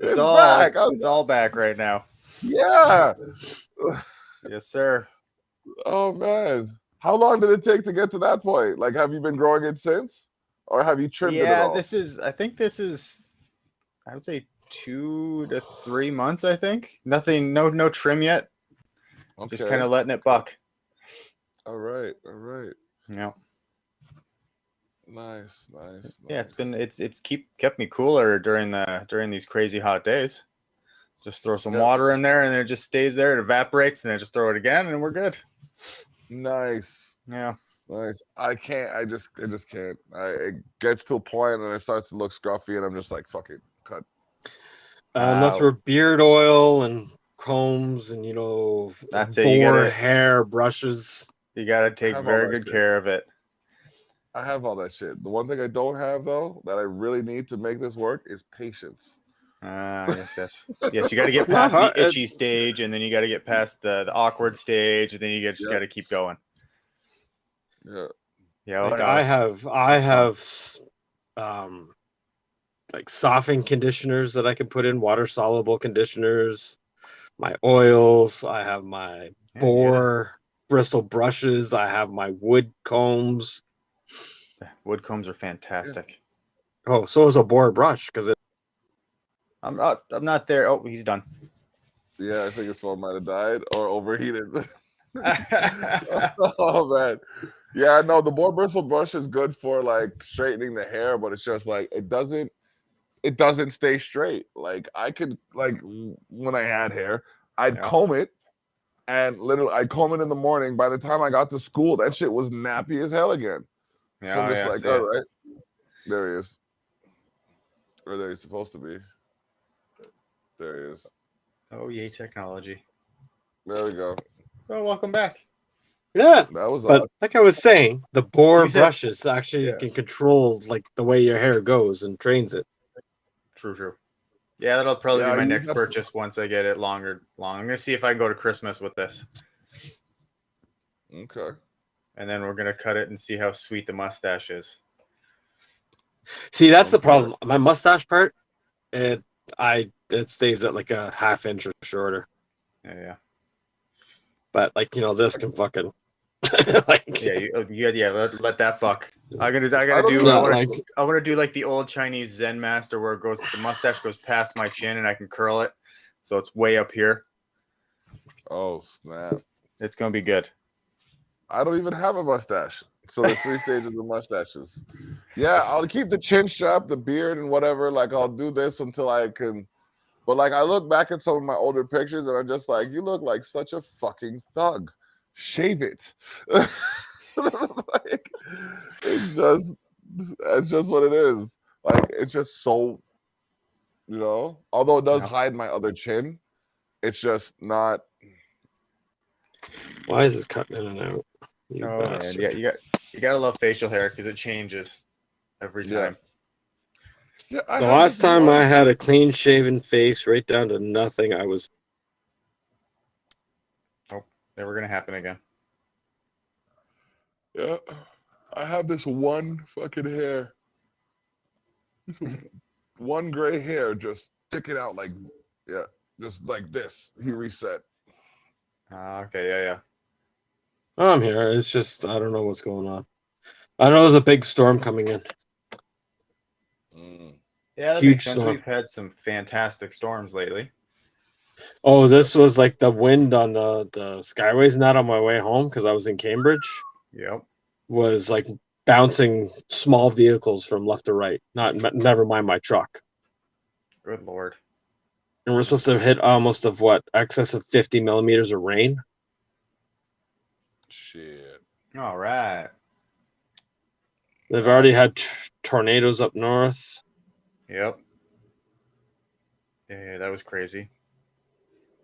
It's all back. it's all back right now. Yeah. Yes, sir. Oh man. How long did it take to get to that point? Like, have you been growing it since, or have you trimmed it at Yeah, all? I think this is, I would say 2 to 3 months. I think nothing, no trim yet. Okay. Just kind of letting it buck. All right. Yeah. Nice. Yeah, it's kept me cooler during these crazy hot days. Just throw some water in there and it just stays there. It evaporates and then just throw it again and we're good. Nice. Yeah. Nice. I just can't. It gets to a point and it starts to look scruffy and I'm just like, fuck it, cut. Unless we're beard oil and combs and that's it. You gotta hair brushes. You gotta take very good care of it. I have all that shit. The one thing I don't have though that I really need to make this work is patience. Yes. You got to get past the itchy stage, and then you got to get past the awkward stage, and then you just got to keep going. Yeah. Like I have like softening conditioners that I can put in, water soluble conditioners, my oils. I have my boar bristle brushes. I have my wood combs. Wood combs are fantastic. Oh, so is a boar brush because it. I'm not there. Oh, he's done. Yeah, I think his phone might have died or overheated. Oh man. Yeah, no, the boar bristle brush is good for like straightening the hair, but it's just like it doesn't stay straight. Like I could, like when I had hair, I'd comb it, and literally I'd comb it in the morning. By the time I got to school, that shit was nappy as hell again. So I'm just like, all right, there he is. Or there he's supposed to be. There he is. Oh, yay, technology. There we go. Well, welcome back. Yeah, that was but odd. Like I was saying, the boar brushes actually can control like the way your hair goes and trains it. True. Yeah, that'll probably be my next purchase once I get it long. I'm gonna see if I can go to Christmas with this. Okay. And then we're gonna cut it and see how sweet the mustache is. See, that's the problem. My mustache part, it stays at like a ½ inch or shorter. Yeah. But like this can fucking like let that fuck. I want to do like the old Chinese Zen master where the mustache goes past my chin and I can curl it so it's way up here. Oh snap! It's gonna be good. I don't even have a mustache, so there's 3 stages of mustaches. Yeah, I'll keep the chin strap, the beard, and whatever. Like I'll do this until I can. But like I look back at some of my older pictures and I'm just like, you look like such a fucking thug. Shave it. Like, it's just what it is. Like it's just so, although it does hide my other chin, it's just not. Why is this cutting in and out? Man. Yeah, you gotta love facial hair because it changes every time. Yeah, the last time I had a clean shaven face right down to nothing, I was. Oh, never gonna happen again. Yeah, I have this one fucking hair, one gray hair just sticking out like, just like this. He reset. Okay, yeah. I'm here. It's just I don't know what's going on. I know there's a big storm coming in. Yeah, that makes sense. We've had some fantastic storms lately. Oh, this was like the wind on the Skyways, not on my way home because I was in Cambridge. Yep. was like bouncing small vehicles from left to right. Never mind my truck. Good lord. And we're supposed to hit almost of what, excess of 50 millimeters of rain. Shit. All right. They've already had tornadoes up north. Yep. Yeah, that was crazy.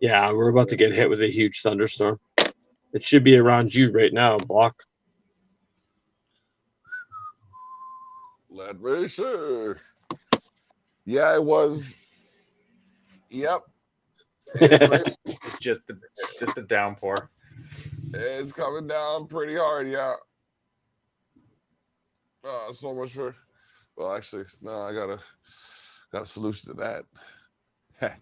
Yeah, we're about to get hit with a huge thunderstorm. It should be around you right now, Block. Let me see. Yeah, it was. Yep. It's just a downpour. It's coming down pretty hard, yeah. So much for. Well, actually, no, I got a solution to that.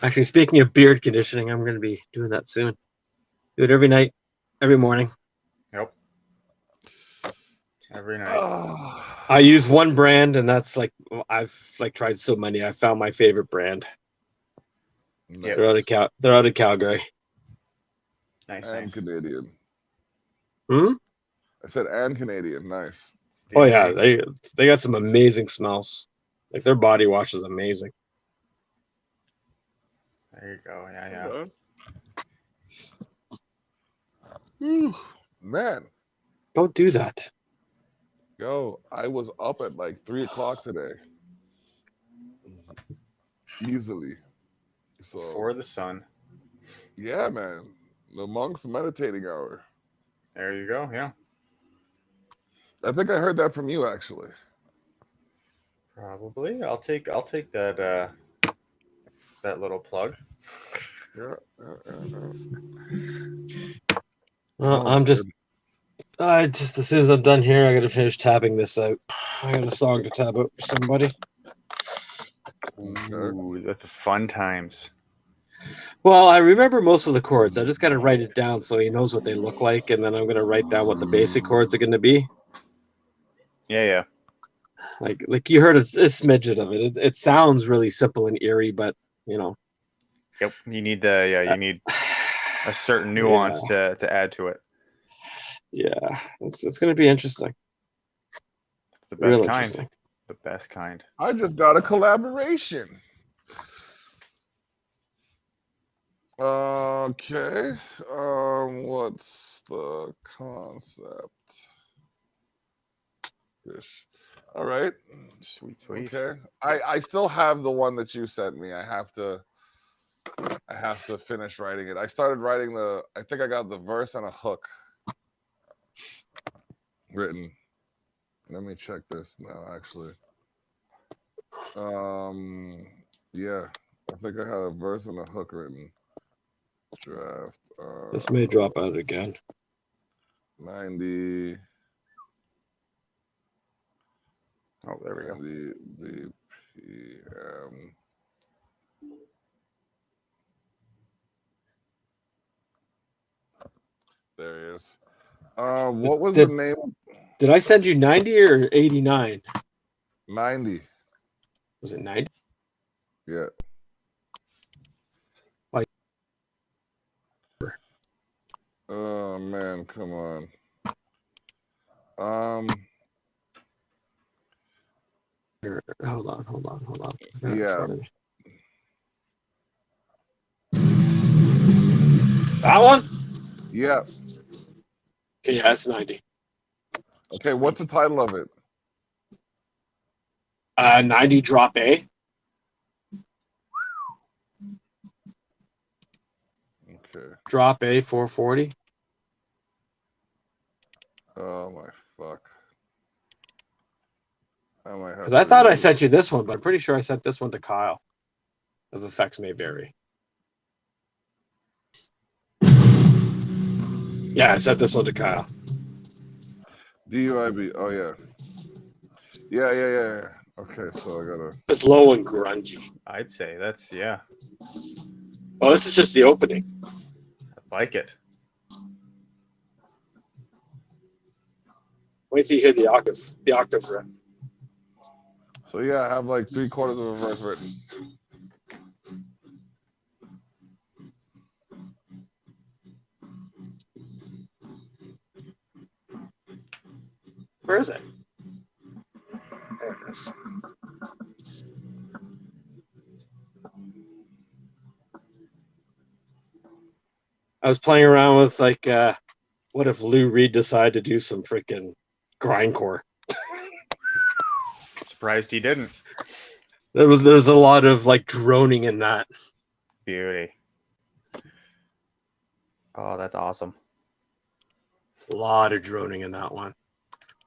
Actually, speaking of beard conditioning, I'm going to be doing that soon. Do it every night, every morning. Yep. Every night. I use one brand, and that's like I've like tried so many. I found my favorite brand. Yep. They're out of Calgary. Nice, And nice. Canadian. Hmm? I said and Canadian. Nice. It's the Oh only- yeah, they got some amazing smells. Like their body wash is amazing. There you go. Yeah. Whew, man, Don't do that. yo, I was up at like 3 o'clock today. Easily. So For the sun. yeah, man. The monk's meditating hour. There you go. Yeah. I think I heard that from you actually. Probably. I'll take that that little plug. Yeah. Well, Oh, I'm just as soon as I'm done here, I got to finish tabbing this out. I got a song to tab out for somebody. Ooh, that's the fun times. Well, I remember most of the chords. I just got to write it down so he knows what they look like, and then I'm going to write down what the basic chords are going to be. Yeah. Like you heard a smidget of it. It sounds really simple and eerie, but you know. Yep. You need you need a certain nuance to add to it. Yeah, it's going to be interesting. It's the best Real kind. interesting. The best kind. I just got a collaboration. Okay. What's the concept? Fish. All right. Sweet. Okay. I still have the one that you sent me. I have to finish writing it. I started writing I think I got the verse and a hook written. Let me check this now, actually. Yeah. I think I had a verse and a hook written. Draft. This may drop out again. 90. Oh, there we go. 90 BPM. There he is. What was the name? Did I send you 90 or 89? 90. Was it 90? Yeah. Like. Oh man, come on. Hold on. Yeah. That one? Yeah. Okay, yeah, that's 90. Okay, what's the title of it? 90 drop A. Okay. Drop A 440. Oh my fuck. I might have. Because I thought I sent you this one, but I'm pretty sure I sent this one to Kyle. Of effects may vary. Yeah, I sent this one to Kyle. DUI. Oh yeah. Yeah. Okay, so I gotta. It's low and grungy. I'd say that's yeah. Oh, this is just the opening. I like it. Wait till you hear the octave riff. So yeah, I have like 3/4 of a verse written. Where is it? There it is. I was playing around with like, what if Lou Reed decided to do some freaking grindcore? Surprised he didn't. There's a lot of like droning in that. Beauty. Oh, that's awesome. A lot of droning in that one.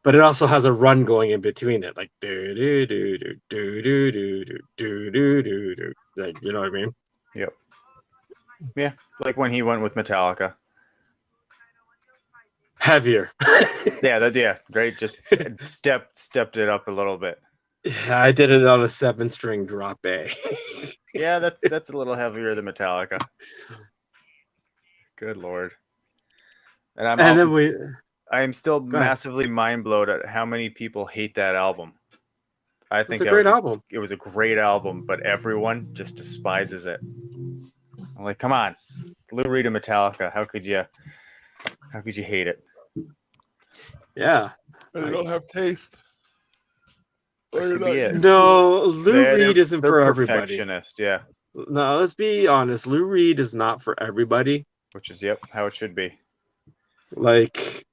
But it also has a run going in between it, like do do do do do do do do do do do. Like, you know what I mean? Yep. Yeah, like when he went with Metallica. Heavier. Yeah, great. Just stepped it up a little bit. Yeah, I did it on a 7-string drop A. Yeah, that's a little heavier than Metallica. Good Lord. And I am still massively mind blown at how many people hate that album. I think it's a great album. It was a great album, but everyone just despises it. I'm like, come on, Lou Reed and Metallica. How could you hate it? Yeah. They don't have taste. That could be it. No, Lou Reed isn't for everybody. Perfectionist, yeah. No, let's be honest. Lou Reed is not for everybody. Which is how it should be. Like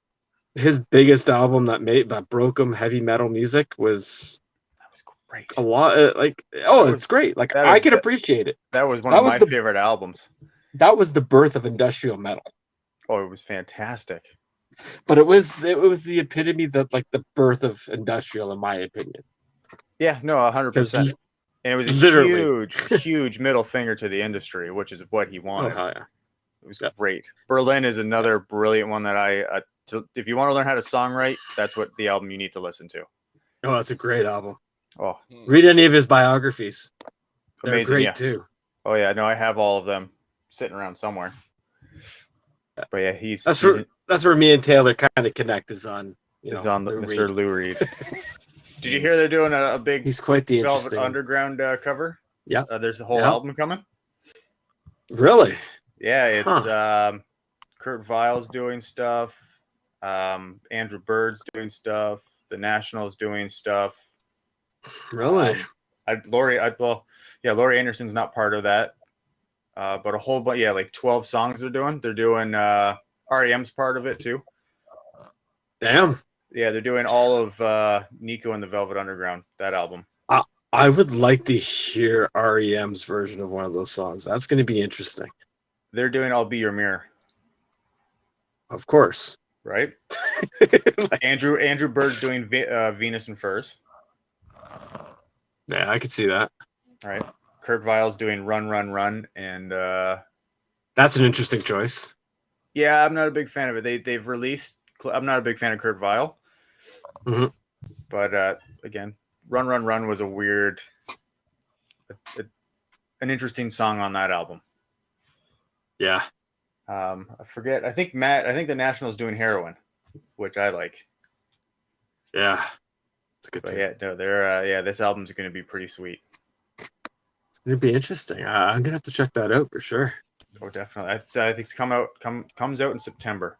his biggest album that broke him, Heavy Metal Music, was great. A lot. It's great. Like I can appreciate it. That was one of my favorite albums. That was the birth of industrial metal. Oh, it was fantastic. But it was the epitome that like the birth of industrial, in my opinion. Yeah, no, 100%. And it was a huge middle finger to the industry, which is what he wanted. Oh, yeah. It was great. Berlin is another brilliant one that if you want to learn how to songwrite, that's what the album you need to listen to. Oh, it's a great album. Oh, read any of his biographies. They're amazing, great too. Oh yeah, no, I have all of them sitting around somewhere. But yeah, that's where me and Taylor kind of connect is on Mr. Lou Reed. Did you hear they're doing a big? He's quite the Velvet interesting Underground cover. Yeah, there's a whole album coming. Really? Yeah, it's Kurt Vile's doing stuff. Andrew Bird's doing stuff. The National's doing stuff. Really? Laurie Anderson's not part of that. But a whole bunch, like 12 songs they're doing. They're doing REM's part of it too. Damn. Yeah, they're doing all of Nico and the Velvet Underground, that album. I would like to hear REM's version of one of those songs. That's going to be interesting. They're doing I'll Be Your Mirror. Of course. Right? Andrew Bird's doing Venus and Furs. Yeah, I could see that. All right. Kurt Vile's doing Run, Run, Run. And that's an interesting choice. Yeah, I'm not a big fan of it. They've released... I'm not a big fan of Kurt Vile. Mm-hmm. But again, Run, Run, Run was a weird... an interesting song on that album. Yeah. I forget. I think the National's doing Heroin, which I like. Yeah. It's a good thing. Yeah, no, they're this album's going to be pretty sweet. It's going to be interesting. I'm going to have to check that out for sure. Oh, definitely. I think it's comes out in September.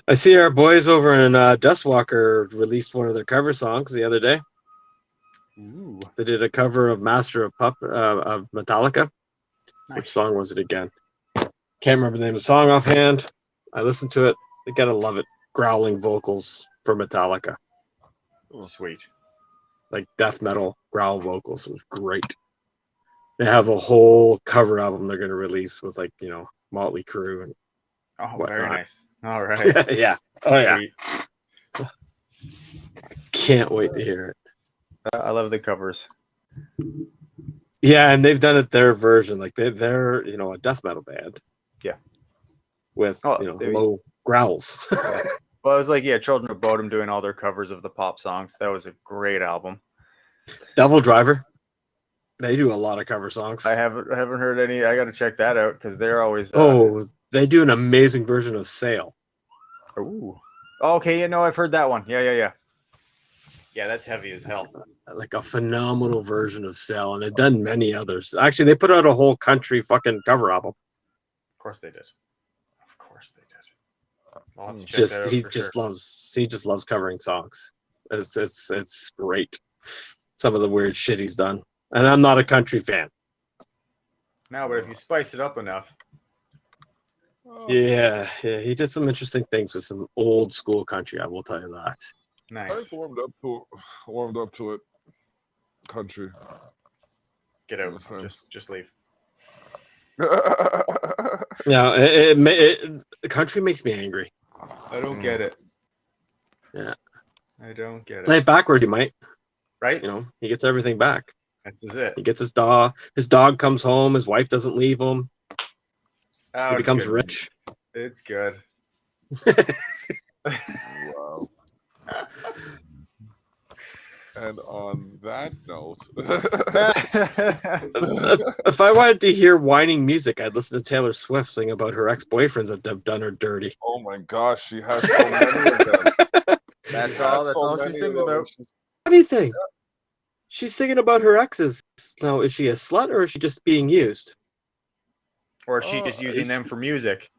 I see our boys over in Dustwalker released one of their cover songs the other day. Ooh. They did a cover of Master of Metallica. Nice. Which song was it again? Can't remember the name of the song offhand. I listened to it. You gotta love it. Growling vocals for Metallica. Oh, sweet. Like death metal growl vocals. It was great. They have a whole cover album they're gonna release with Motley Crue and whatnot. Very nice. All right. Yeah. Oh sweet. Yeah. Can't wait to hear it. I love the covers. Yeah, and they've done it their version. Like they're a death metal band. Yeah. With low growls. Well, it was like Children of Bodom doing all their covers of the pop songs. That was a great album. Devil Driver. They do a lot of cover songs. I haven't heard any. I got to check that out because they're always. They do an amazing version of Sail. Ooh. Okay, yeah, no, I've heard that one. Yeah. Yeah, that's heavy as hell. Like a phenomenal version of Sail, and they've done many others. Actually, they put out a whole country fucking cover album. Of course they did. I'll have to check that out He for just sure. loves covering songs. It's great. Some of the weird shit he's done, and I'm not a country fan. No, but if you spice it up enough, Yeah, he did some interesting things with some old school country. I will tell you that. nice. I've warmed up to it. Country. Get In out. a sense. Just leave. Yeah, country makes me angry. I don't get it. Yeah, I don't get play it. it backward, you might. Right? You know, he gets everything back. That's it. He gets his dog. His dog comes home. His wife doesn't leave him. Oh, He it's becomes good. rich. It's good. Wow. And on that note, If I wanted to hear whining music, I'd listen to Taylor Swift sing about her ex-boyfriends that have done her dirty. oh my gosh, she has so many of them. That's She all. has That's so all she many sings of them. about. Anything. She's singing about her exes. Now, is she a slut or is she just being used? Or is she just using them for music?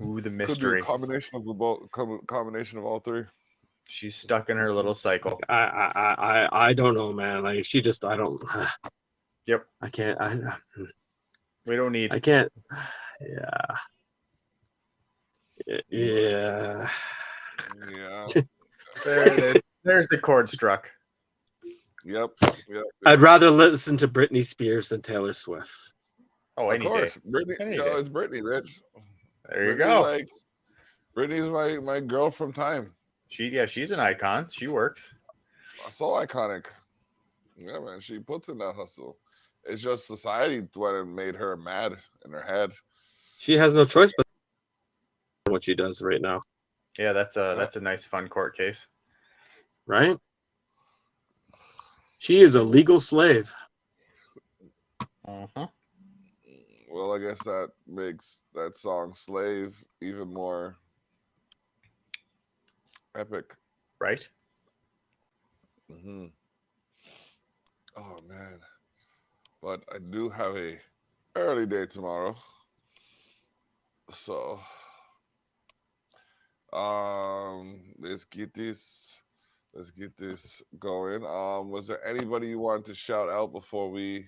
Ooh, the Could be mystery. a combination of the both. Combination of all three. She's stuck in her little cycle. I don't know, man. Like she just I don't. Yep. I can't. We don't need. I can't. Yeah. Yeah. There's the chord struck. Yep. I'd rather listen to Britney Spears than Taylor Swift. Oh, Of any day. course, Brittany. Any You know, day. it's Brittany, Rich. There you Brittany's go. Brittany's my girl from time. She's an icon. She works. So iconic. Yeah, man. She puts in that hustle. It's just society what made her mad in her head. She has no choice but what she does right now, Yeah, that's a nice fun court case. right? She is a legal slave. Uh-huh. Well, I guess that makes that song "Slave" even more epic. Right? Mm-hmm. Oh man, but I do have a early day tomorrow, so let's get this going. Was there anybody you wanted to shout out before we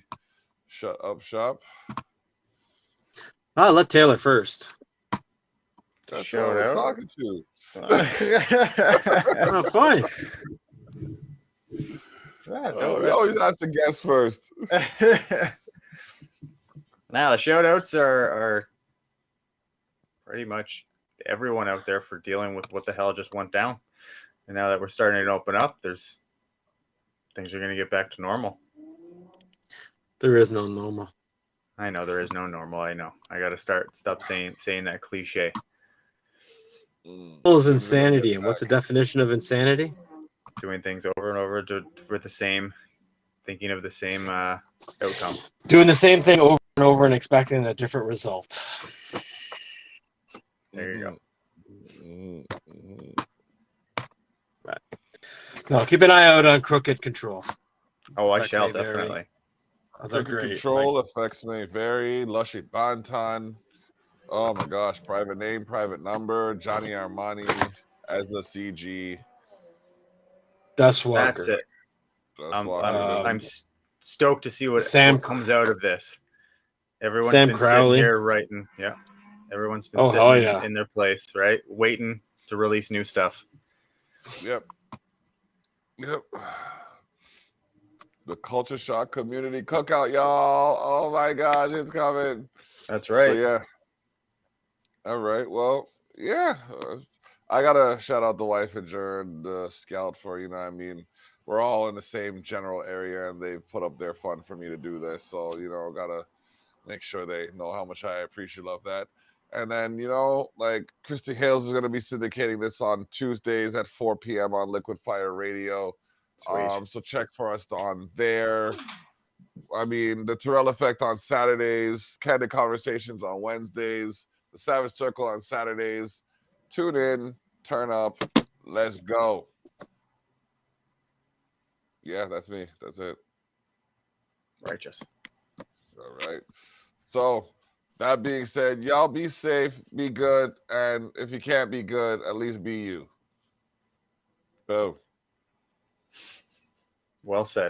shut up shop? I'll let Taylor first. That's Shout who I was out. talking to. Oh, fine. We always ask the guest first. Now the shout outs are pretty much everyone out there for dealing with what the hell just went down. And now that we're starting to open up, things are going to get back to normal. There is no normal. I know there is no normal. I know. I got to stop saying that cliche. What is insanity? And what's the definition of insanity? Doing things over and over for the same, thinking of the same outcome. Doing the same thing over and over and expecting a different result. There you go. Right. No, keep an eye out on Crooked Control. Oh, I That shall may vary. definitely. They're Crooked great. Control effects may vary. Lushy Bantan. Oh my gosh. Private name, private number. Johnny Armani as a CG. That's Walker. That's it. That's I'm stoked to see what comes out of this. Everyone's Sam been Crowley. sitting here writing. Yeah. Everyone's been hell sitting yeah. in their place, right? Waiting to release new stuff. Yep. The Culture Shock Community Cookout, y'all. Oh my gosh, it's coming. That's right. So, yeah. All right. Well, yeah. I gotta shout out the wife and Jern, the scout, for, you know what I mean, we're all in the same general area and they've put up their fund for me to do this. So, you know, gotta make sure they know how much I appreciate that. And then, you know, like Christy Hales is gonna be syndicating this on Tuesdays at 4 p.m. on Liquid Fire Radio. Sweet. So check for us on there. I mean, the Terrell Effect on Saturdays, Candid Conversations on Wednesdays, the Savage Circle on Saturdays. Tune in, turn up, let's go. Yeah, that's me. That's it. Righteous. All right. So That being said, y'all be safe, be good, and if you can't be good, at least be you. Boom. Well said.